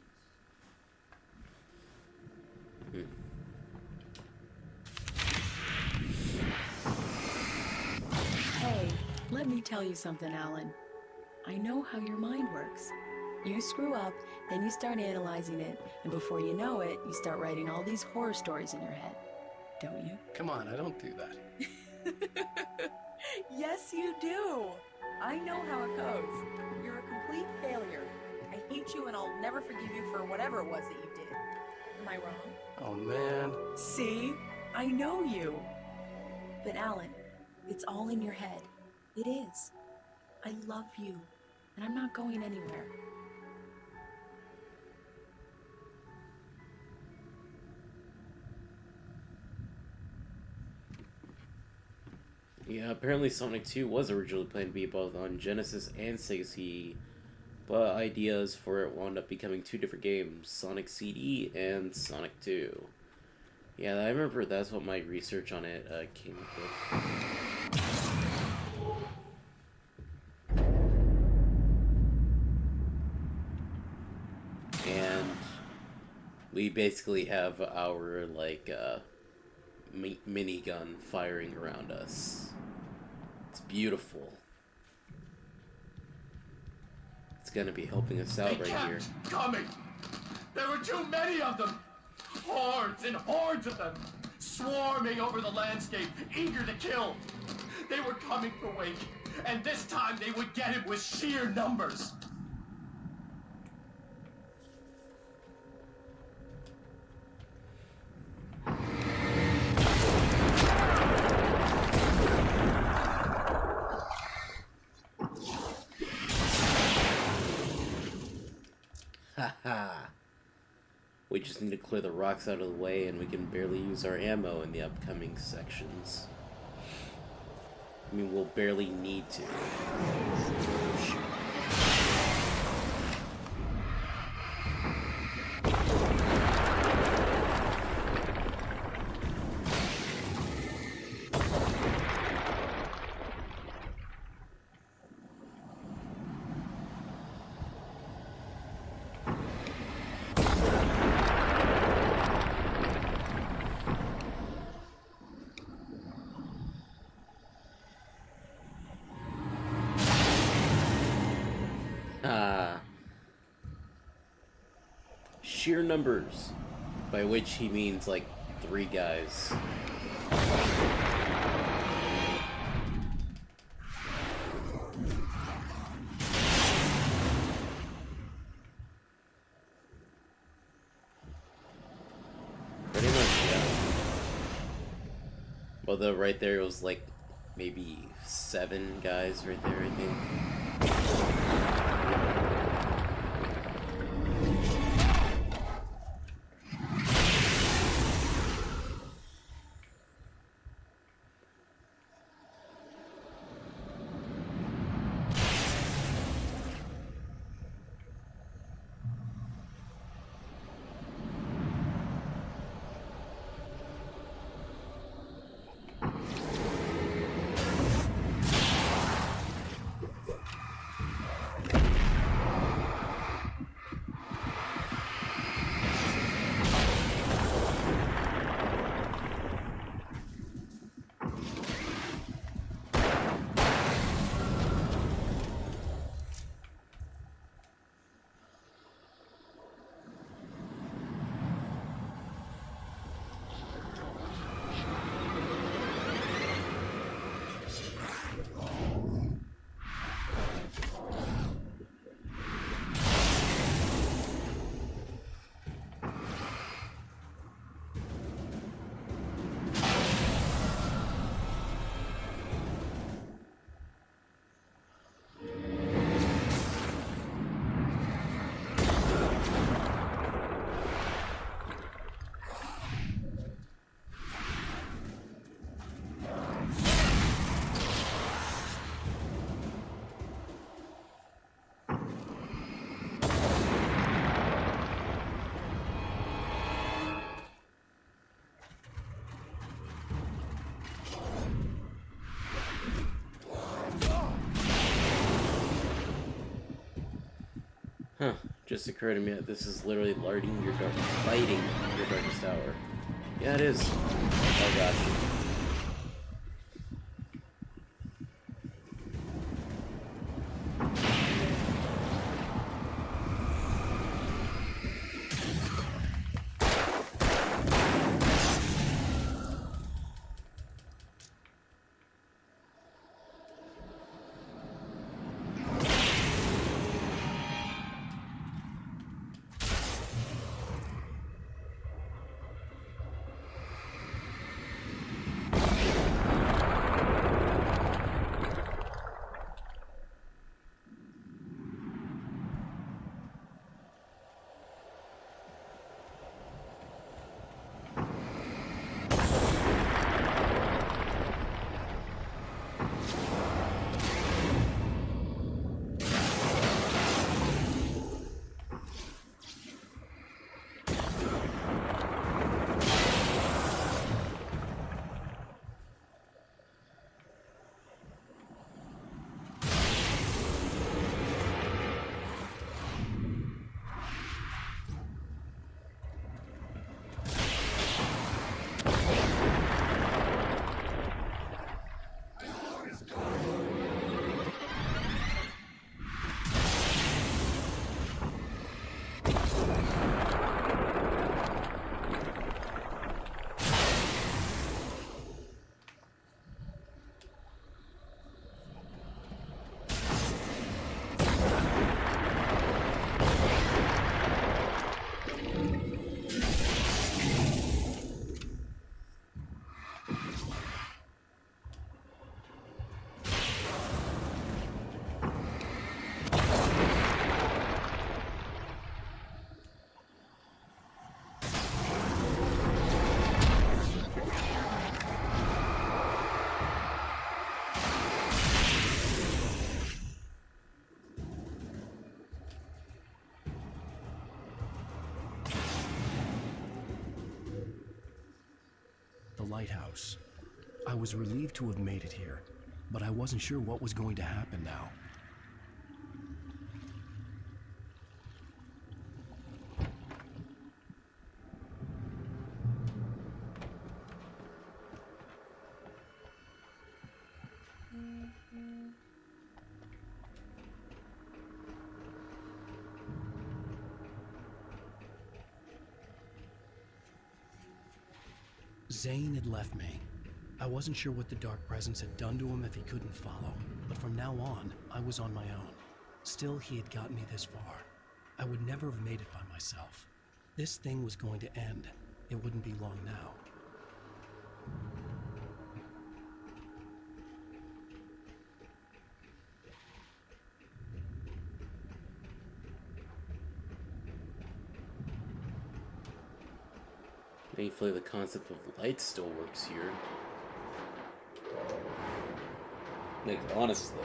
Hey, let me tell you something, Alan. I know how your mind works. You screw up, then you start analyzing it, and before you know it, you start writing all these horror stories in your head. Don't you? Come on, I don't do that. Yes, you do. I know how it goes. You're a complete failure. I hate you and I'll never forgive you for whatever it was that you did. Am I wrong? Oh, man. See? I know you. But Alan, it's all in your head. It is. I love you, and I'm not going anywhere. Yeah, apparently Sonic 2 was originally planned to be both on Genesis and Sega CD, but ideas for it wound up becoming two different games, Sonic CD and Sonic 2. Yeah, I remember that's what my research on it came up with. And we basically have our, like, minigun firing around us. It's beautiful. It's gonna be helping us out They right kept here. coming. There were too many of them. Hordes and hordes of them, swarming over the landscape, eager to kill. They were coming for Wake, and this time they would get him with sheer numbers. Haha. We just need to clear the rocks out of the way and we can barely use our ammo in the upcoming sections. I mean, we'll barely need to. Sheer numbers, by which he means like 3 guys. Pretty much, yeah. Although right there it was like maybe 7 guys right there, I think. Huh. Just occurred to me that this is literally lighting your darkest hour. Yeah, it is. Oh gosh. The lighthouse. I was relieved to have made it here, but I wasn't sure what was going to happen now. Zane had left me. I wasn't sure what the Dark Presence had done to him if he couldn't follow, but from now on, I was on my own. Still, he had gotten me this far. I would never have made it by myself. This thing was going to end. It wouldn't be long now. Thankfully, the concept of light still works here. Like, honestly.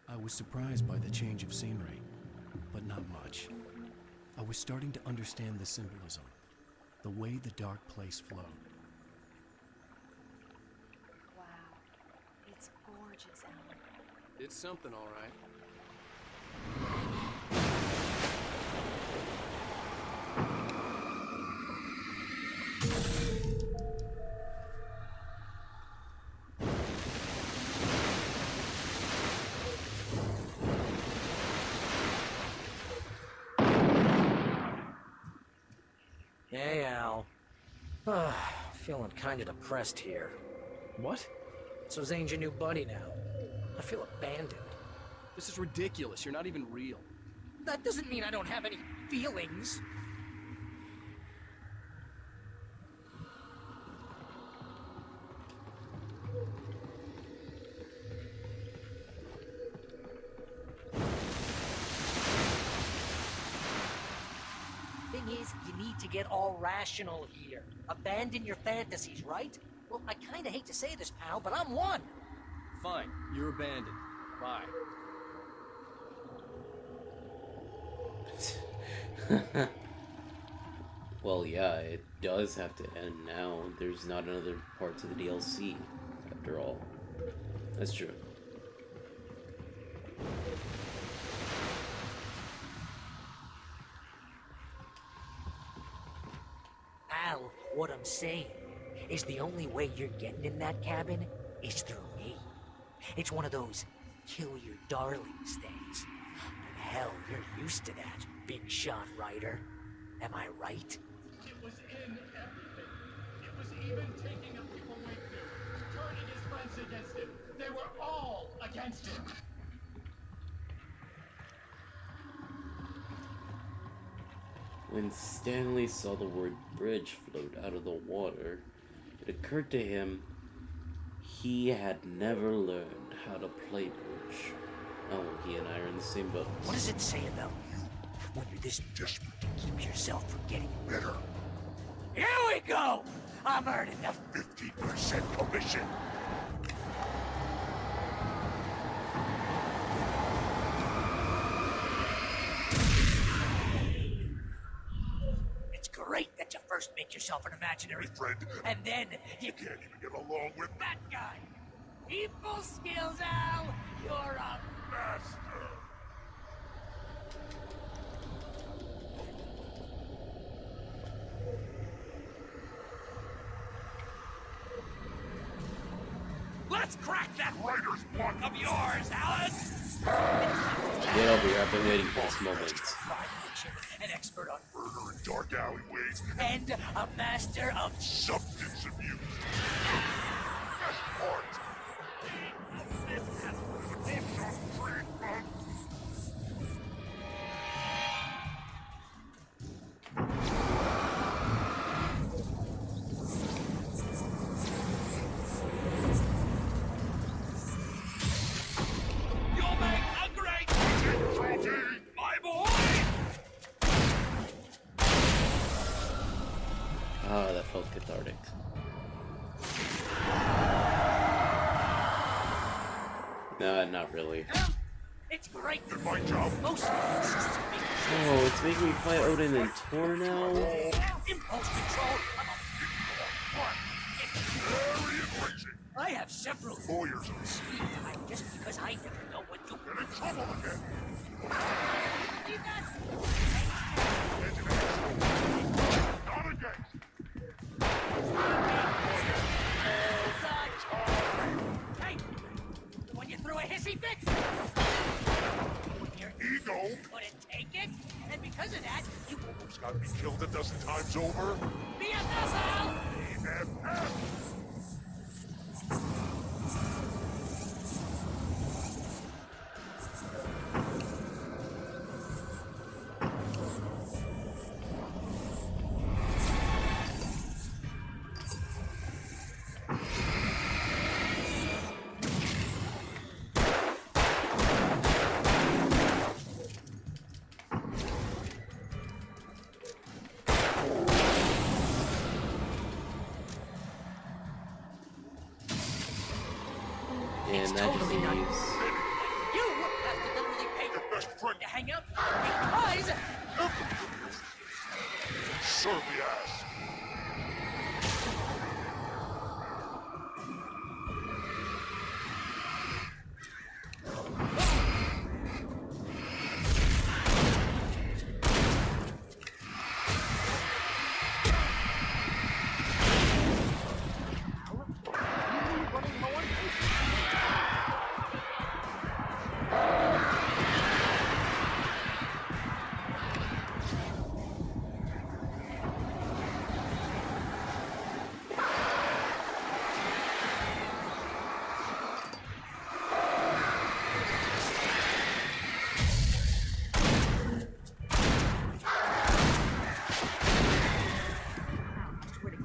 I was surprised by the change of scenery, but not much. I was starting to understand the symbolism, the way the dark place flowed. Wow. It's gorgeous, Alan. It's something, all right. Hey, Al. Feeling kinda depressed here. What? So Zane's your new buddy now. I feel abandoned. This is ridiculous. You're not even real. That doesn't mean I don't have any feelings. is, you need to get all rational here. Abandon your fantasies, right? Well, I kinda hate to say this, pal, but I'm one. Fine, you're abandoned. Bye. Well, yeah, it does have to end now. There's not another part to the DLC, after all. That's true. Al, what I'm saying is the only way you're getting in that cabin is through me. It's one of those kill your darlings things. And hell, you're used to that, big shot writer. Am I right? It was in everything. It was even taking a people Wink knew, turning his friends against him. They were all against him. When Stanley saw the word bridge float out of the water, it occurred to him he had never learned how to play bridge. Oh, he and I are in the same boat. What does it say about you when you're this desperate to keep yourself from getting better? Here we go! I'm earning the 50% commission. It's great that you first make yourself an imaginary friend, and then you can't even get along with that guy. People skills, Al. You're a master. Let's crack that writer's block of yours, Alan! Get over here, I've been waiting for this moment. An expert on Murder in dark alleyways and a master of substance abuse. Best part. This has emotional treatment. You'll make a great trophy, my boy! Ah, that felt cathartic. Nah, not really. It's great. Did my job. Most Oh, it's making me fight Odin and Tor now? impulse control. Very enraging. I have several Lawyers on speed time just because I never know what to get in trouble again. do. That. Not again. Hey, when you threw a hissy fit, when your Ego couldn't take it, and because of that, you almost got me killed a dozen times over. BFF, Al! BFF. And that just leaves. You have to literally pay your best friend to hang out because Serve the ass.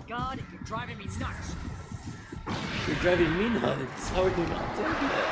God, you're driving me nuts. You're driving me nuts. How are you not dead yet?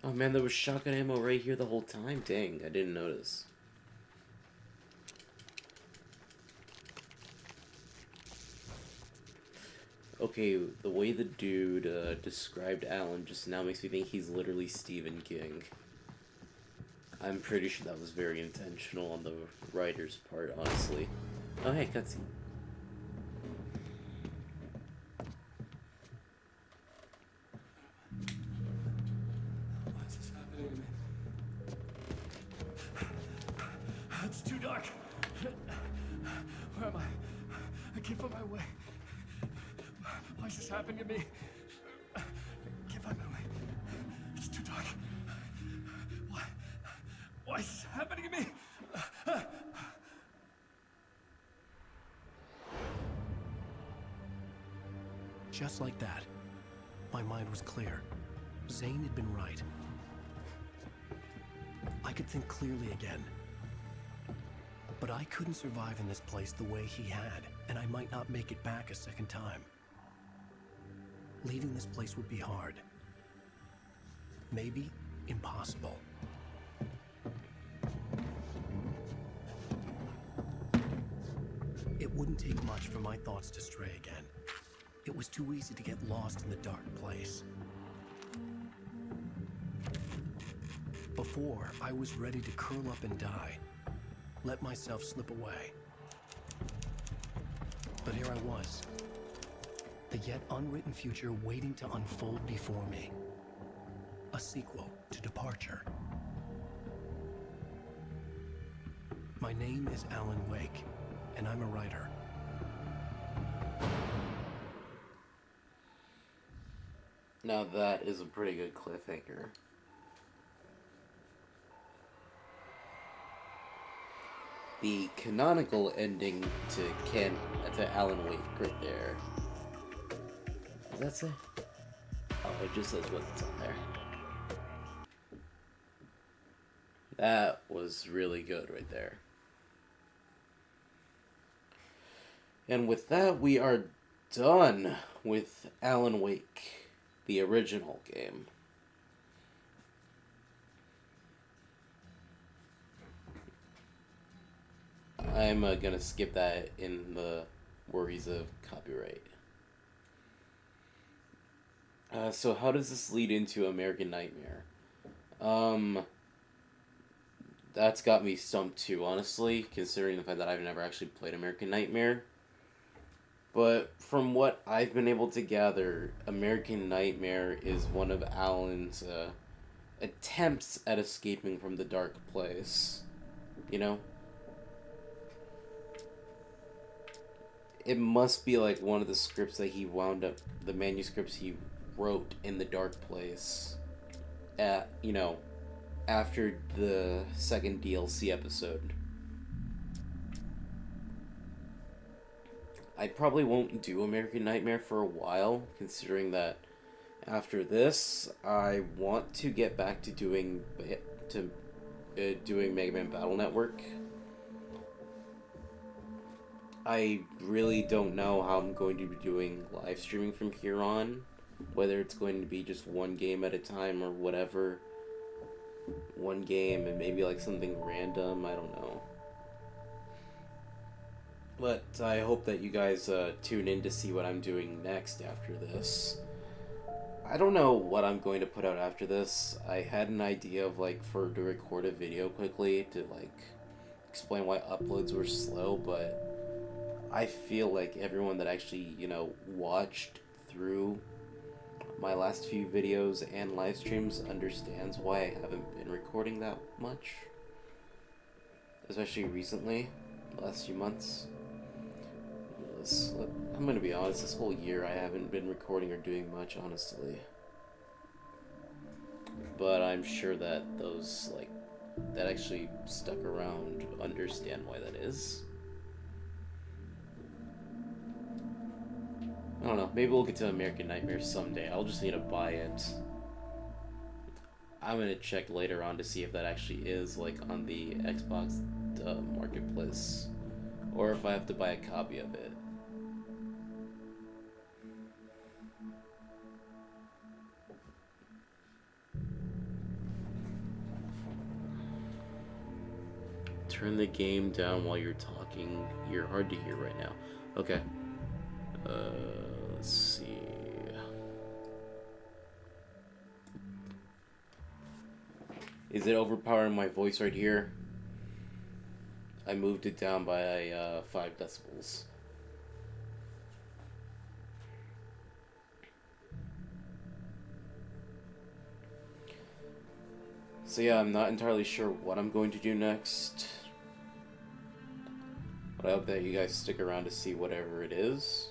Oh man, there was shotgun ammo right here the whole time. Dang, I didn't notice. Okay, the way the dude described Alan just now makes me think he's literally Stephen King. I'm pretty sure that was very intentional on the writer's part, honestly. Oh hey, cutscene. Why is this happening to me? It's too dark. Where am I? I can't find my way. Why is this happening to me? I can't find my way. It's too dark. Why is this happening to me? Just like that, my mind was clear. Zane had been right. I could think clearly again. But I couldn't survive in this place the way he had, and I might not make it back a second time. Leaving this place would be hard. Maybe impossible. It wouldn't take much for my thoughts to stray again. It was too easy to get lost in the dark place. Before, I was ready to curl up and die, let myself slip away. But here I was, the yet unwritten future waiting to unfold before me. A sequel to Departure. My name is Alan Wake, and I'm a writer. Now that is a pretty good cliffhanger. The canonical ending to Alan Wake right there. Does that say? Oh, it just says what's on there. That was really good right there. And with that, we are done with Alan Wake, the original game. I'm gonna skip that in the worries of copyright. So how does this lead into American Nightmare? That's got me stumped too, honestly, considering the fact that I've never actually played American Nightmare. But from what I've been able to gather, American Nightmare is one of Alan's attempts at escaping from the dark place. You know? It must be like one of the scripts that he wound up, the manuscripts he wrote in the dark place at, you know, after the second DLC episode. I probably won't do American Nightmare for a while, considering that after this, I want to get back to doing Mega Man Battle Network. I really don't know how I'm going to be doing live streaming from here on, whether it's going to be just one game at a time or whatever. One game and maybe like something random, I don't know. But I hope that you guys tune in to see what I'm doing next after this. I don't know what I'm going to put out after this. I had an idea of like to record a video quickly to like explain why uploads were slow, but I feel like everyone that actually, you know, watched through my last few videos and live streams understands why I haven't been recording that much. Especially recently, the last few months. I'm gonna be honest, this whole year I haven't been recording or doing much, honestly. But I'm sure that those, like, that actually stuck around understand why that is. I don't know, maybe we'll get to American Nightmare someday. I'll just need to buy it. I'm gonna check later on to see if that actually is, like, on the Xbox Marketplace. Or if I have to buy a copy of it. Turn the game down while you're talking. You're hard to hear right now. Okay. Let's see. Is it overpowering my voice right here? I moved it down by 5 decibels. So yeah, I'm not entirely sure what I'm going to do next. But I hope that you guys stick around to see whatever it is.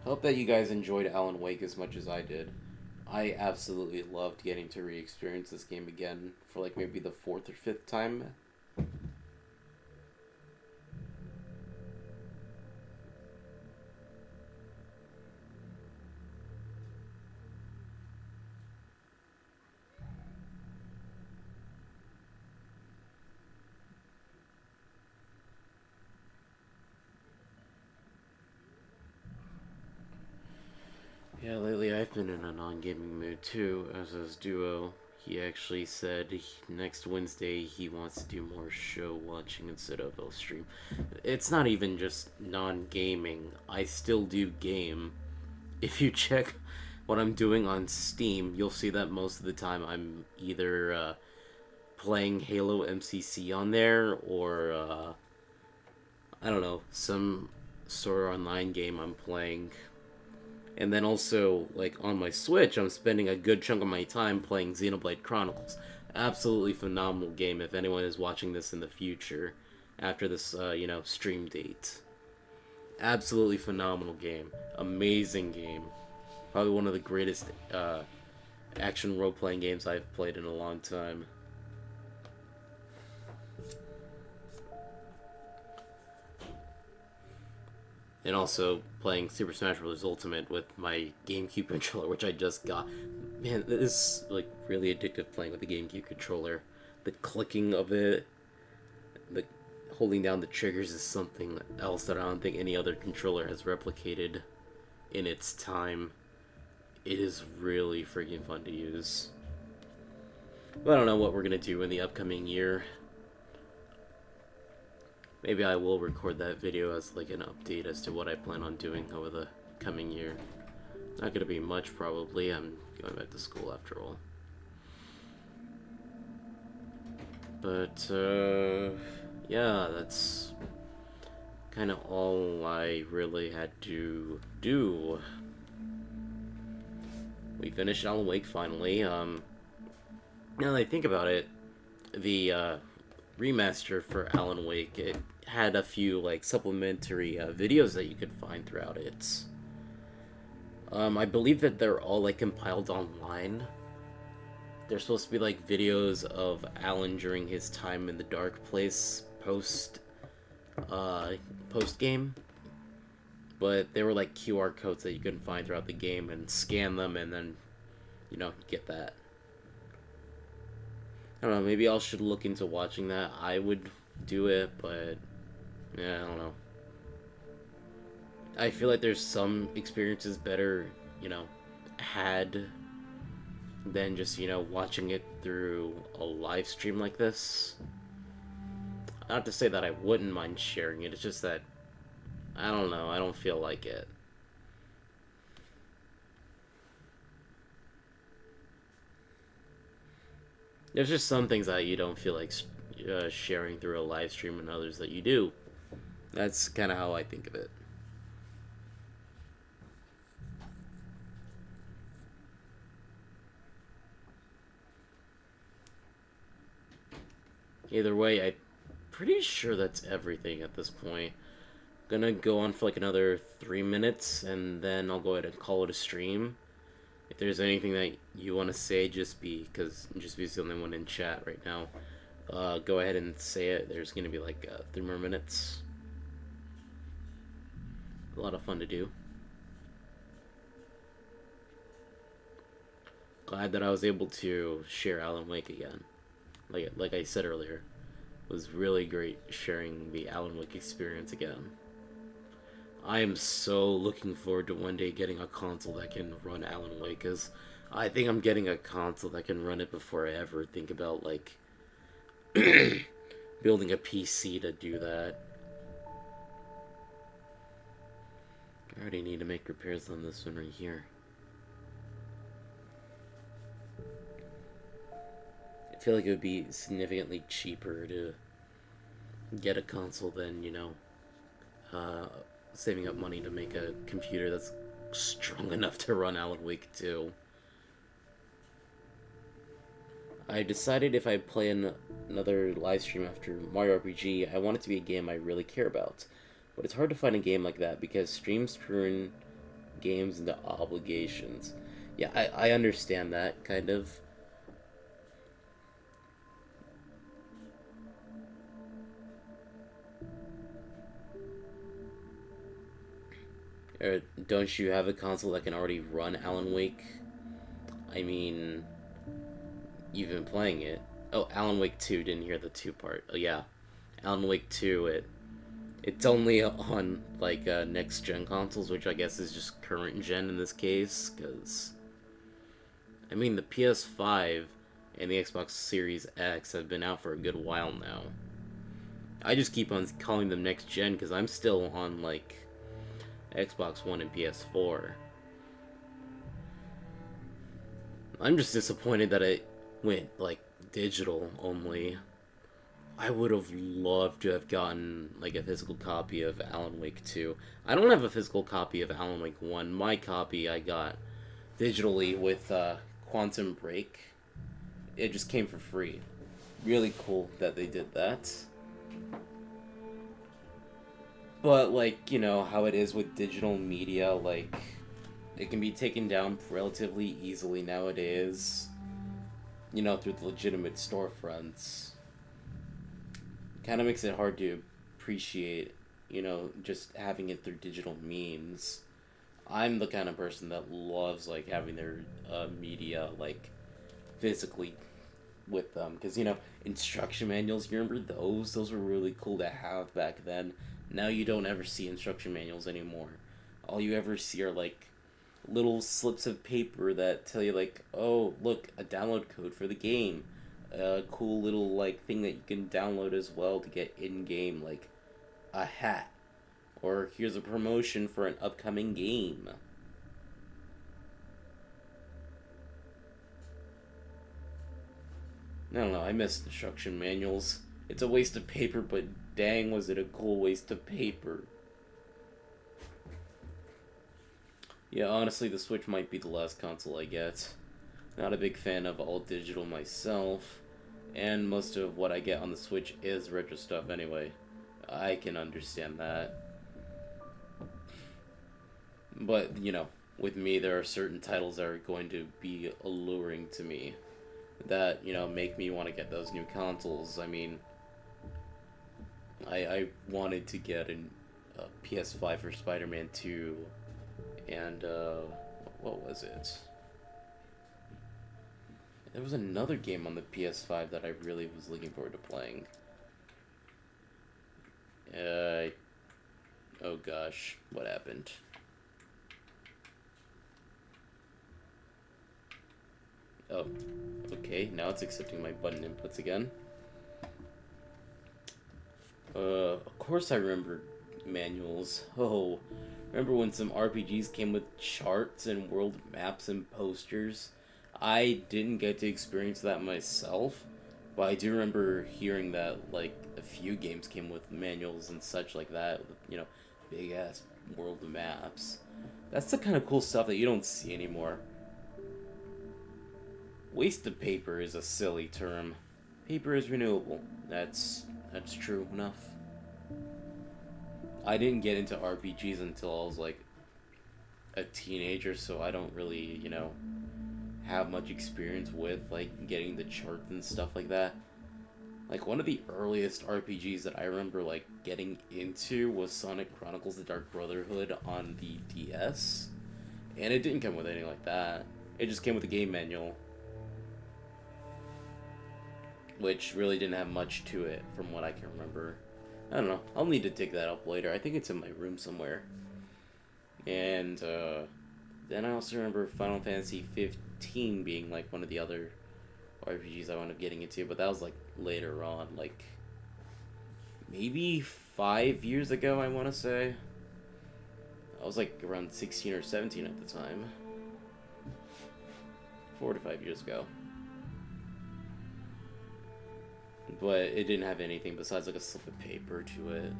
I hope that you guys enjoyed Alan Wake as much as I did. I absolutely loved getting to re-experience this game again for like maybe the 4th or 5th time. Yeah, lately I've been in a non-gaming mood too, as has Duo. He actually said next Wednesday he wants to do more show watching instead of a stream. It's not even just non-gaming. I still do game. If you check what I'm doing on Steam, you'll see that most of the time I'm either playing Halo MCC on there or I don't know, some sort of online game I'm playing. And then also, like, on my Switch, I'm spending a good chunk of my time playing Xenoblade Chronicles. Absolutely phenomenal game if anyone is watching this in the future, after this, you know, stream date. Absolutely phenomenal game. Amazing game. Probably one of the greatest, action role-playing games I've played in a long time. And also playing Super Smash Bros. Ultimate with my GameCube controller, which I just got. Man, this is like really addictive playing with the GameCube controller. The clicking of it, the holding down the triggers is something else that I don't think any other controller has replicated in its time. It is really freaking fun to use. But I don't know what we're gonna do in the upcoming year. Maybe I will record that video as like an update as to what I plan on doing over the coming year. Not gonna be much probably, I'm going back to school after all. But yeah, that's kind of all I really had to do. We finished Alan Wake finally. Now that I think about it, the remaster for Alan Wake, it had a few like supplementary videos that you could find throughout it. I believe that they're all like compiled online. They're supposed to be like videos of Alan during his time in the Dark Place post game, but they were like QR codes that you couldn't find throughout the game and scan them and then, you know, get that. I don't know, maybe I should look into watching that. I would do it, but yeah, I don't know. I feel like there's some experiences better, you know, had than just, you know, watching it through a live stream like this. Not to say that I wouldn't mind sharing it, it's just that, I don't know, I don't feel like it. There's just some things that you don't feel like sharing through a live stream and others that you do. That's kind of how I think of it. Either way, I'm pretty sure that's everything at this point. Gonna go on for like another 3 minutes and then I'll go ahead and call it a stream. If there's anything that you want to say, just because Justby's the only one in chat right now, go ahead and say it. There's going to be like 3 more minutes. A lot of fun to do. Glad that I was able to share Alan Wake again. Like I said earlier, it was really great sharing the Alan Wake experience again. I am so looking forward to one day getting a console that can run Alan Wake, because I think I'm getting a console that can run it before I ever think about, like, building a PC to do that. I already need to make repairs on this one right here. I feel like it would be significantly cheaper to get a console than, you know, saving up money to make a computer that's strong enough to run Alan Wake 2. I decided if I play another live stream after Mario RPG, I want it to be a game I really care about. But it's hard to find a game like that because streams turn games into obligations. Yeah, I understand that, kind of. Don't you have a console that can already run Alan Wake? I mean, you've been playing it. Oh, Alan Wake 2, didn't hear the 2 part. Oh yeah, Alan Wake 2, it's only on, like, next-gen consoles, which I guess is just current-gen in this case, because, I mean, the PS5 and the Xbox Series X have been out for a good while now. I just keep on calling them next-gen because I'm still on, like, Xbox One and PS4. I'm just disappointed that it went, like, digital only. I would have loved to have gotten, like, a physical copy of Alan Wake 2. I don't have a physical copy of Alan Wake 1. My copy I got digitally with Quantum Break. It just came for free. Really cool that they did that. But, like, you know, how it is with digital media, like, it can be taken down relatively easily nowadays, you know, through the legitimate storefronts. Kind of makes it hard to appreciate, you know, just having it through digital means. I'm the kind of person that loves, like, having their media, like, physically with them. Because, you know, instruction manuals, you remember those? Those were really cool to have back then. Now you don't ever see instruction manuals anymore. All you ever see are, like, little slips of paper that tell you, like, oh, look, a download code for the game. A cool little, like, thing that you can download as well to get in-game, like, a hat. Or here's a promotion for an upcoming game. I don't know, I miss instruction manuals. It's a waste of paper, but dang was it a cool waste of paper. Yeah, honestly, the Switch might be the last console I get. Not a big fan of all digital myself, and most of what I get on the Switch is retro stuff anyway. I can understand that. But, you know, with me, there are certain titles that are going to be alluring to me that, you know, make me want to get those new consoles. I mean, I wanted to get a PS5 for Spider-Man 2, and, what was it? There was another game on the PS5 that I really was looking forward to playing. Oh gosh, what happened? Oh, okay, now it's accepting my button inputs again. Of course I remember manuals. Oh, remember when some RPGs came with charts and world maps and posters? I didn't get to experience that myself, but I do remember hearing that, like, a few games came with manuals and such like that, with, you know, big-ass world maps. That's the kind of cool stuff that you don't see anymore. Waste of paper is a silly term. Paper is renewable. That's true enough. I didn't get into RPGs until I was, like, a teenager, so I don't really, you know, have much experience with, like, getting the charts and stuff like that. Like, one of the earliest RPGs that I remember, like, getting into was Sonic Chronicles: The Dark Brotherhood on the DS. And it didn't come with anything like that. It just came with a game manual, which really didn't have much to it from what I can remember. I don't know. I'll need to dig that up later. I think it's in my room somewhere. And then I also remember Final Fantasy 15 being like one of the other RPGs I wound up getting into, but that was like later on, like maybe 5 years ago, I want to say. I was like around 16 or 17 at the time. 4 to 5 years ago. But it didn't have anything besides like a slip of paper to it.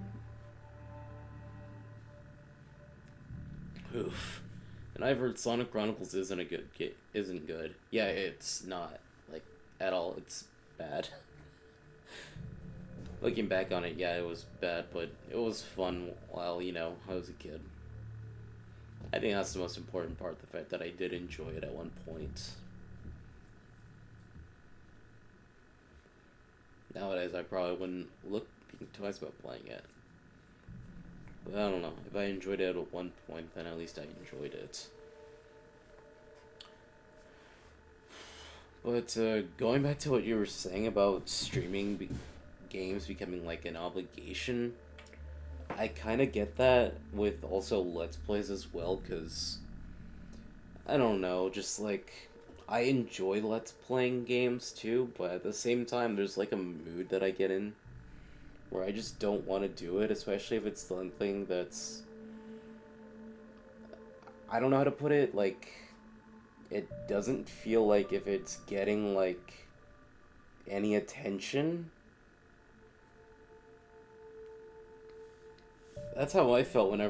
Oof. And I've heard Sonic Chronicles isn't good. Yeah, it's not, like, at all. It's bad. Looking back on it, yeah, it was bad, but it was fun while, you know, I was a kid. I think that's the most important part, the fact that I did enjoy it at one point. Nowadays, I probably wouldn't think twice about playing it. But I don't know. If I enjoyed it at one point, then at least I enjoyed it. But going back to what you were saying about streaming games becoming like an obligation, I kind of get that with also Let's Plays as well, because I don't know, just like I enjoy Let's Playing games too, but at the same time there's like a mood that I get in where I just don't want to do it, especially if it's something that's, I don't know how to put it, like, it doesn't feel like if it's getting, like, any attention. That's how I felt when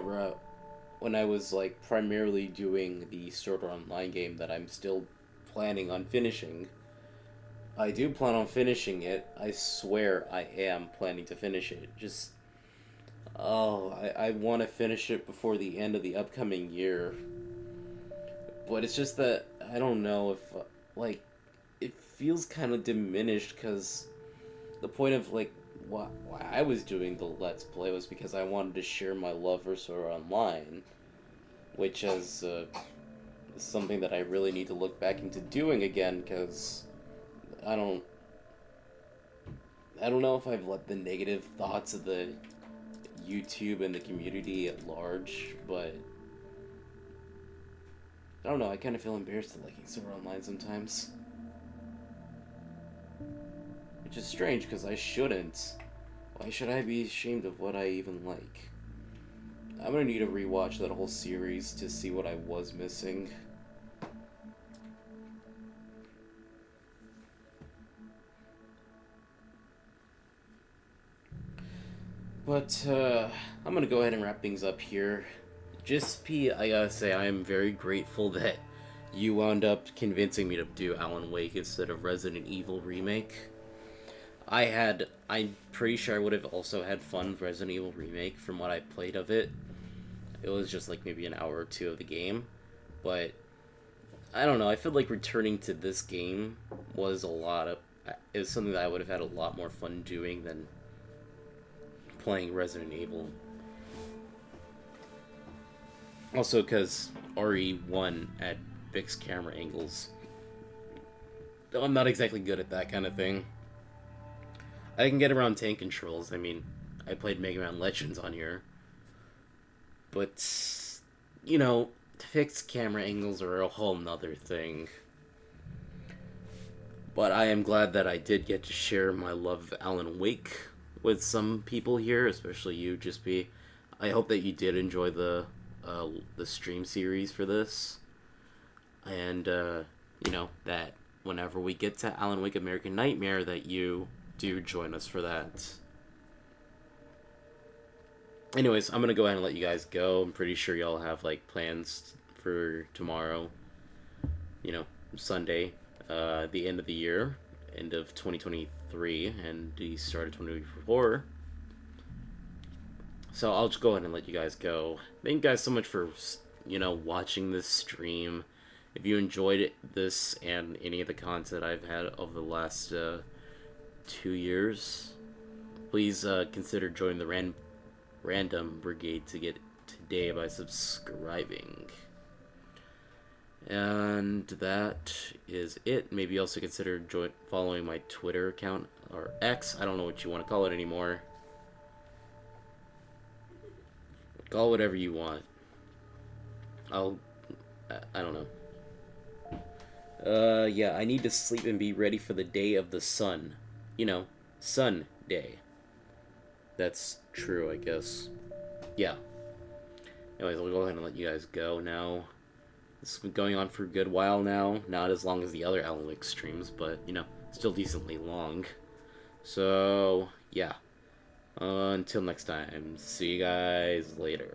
I was, like, primarily doing the Sword Art Online game that I'm still planning on finishing. I do plan on finishing it. I swear I am planning to finish it. Just, I want to finish it before the end of the upcoming year. But it's just that, I don't know if, like, it feels kind of diminished, because the point of, like, why I was doing the Let's Play was because I wanted to share my love for Sword Art Online, which is something that I really need to look back into doing again, because I don't know if I've let the negative thoughts of the YouTube and the community at large, but I don't know, I kind of feel embarrassed at liking Sword Art Online sometimes. Which is strange, because I shouldn't. Why should I be ashamed of what I even like? I'm gonna need to rewatch that whole series to see what I was missing. But, I'm gonna go ahead and wrap things up here. Just I gotta say, I am very grateful that you wound up convincing me to do Alan Wake instead of Resident Evil Remake. I'm pretty sure I would have also had fun with Resident Evil Remake from what I played of it. It was just like maybe an hour or two of the game. But, I don't know, I feel like returning to this game was it was something that I would have had a lot more fun doing than playing Resident Evil. Also because RE1 at fixed camera angles. I'm not exactly good at that kind of thing. I can get around tank controls. I mean, I played Mega Man Legends on here. But, you know, fixed camera angles are a whole nother thing. But I am glad that I did get to share my love of Alan Wake with some people here, especially you, Jispy. I hope that you did enjoy the stream series for this. And, you know, that whenever we get to Alan Wake American Nightmare, that you do join us for that. Anyways, I'm gonna go ahead and let you guys go. I'm pretty sure y'all have, like, plans for tomorrow. You know, Sunday, the end of the year, end of 2023, and the start of 2024. So I'll just go ahead and let you guys go. Thank you guys so much for, you know, watching this stream. If you enjoyed this and any of the content I've had over the last 2 years, please consider joining the Random Brigade to get today by subscribing. And that is it. Maybe also consider following my Twitter account, or X, I don't know what you want to call it anymore. Call it whatever you want. I don't know. Yeah, I need to sleep and be ready for the day of the sun. You know, Sun Day. That's true, I guess. Yeah. Anyways, I'll go ahead and let you guys go now. This has been going on for a good while now. Not as long as the other Alan Wake streams, but, you know, still decently long. So, yeah. Until next time, see you guys later.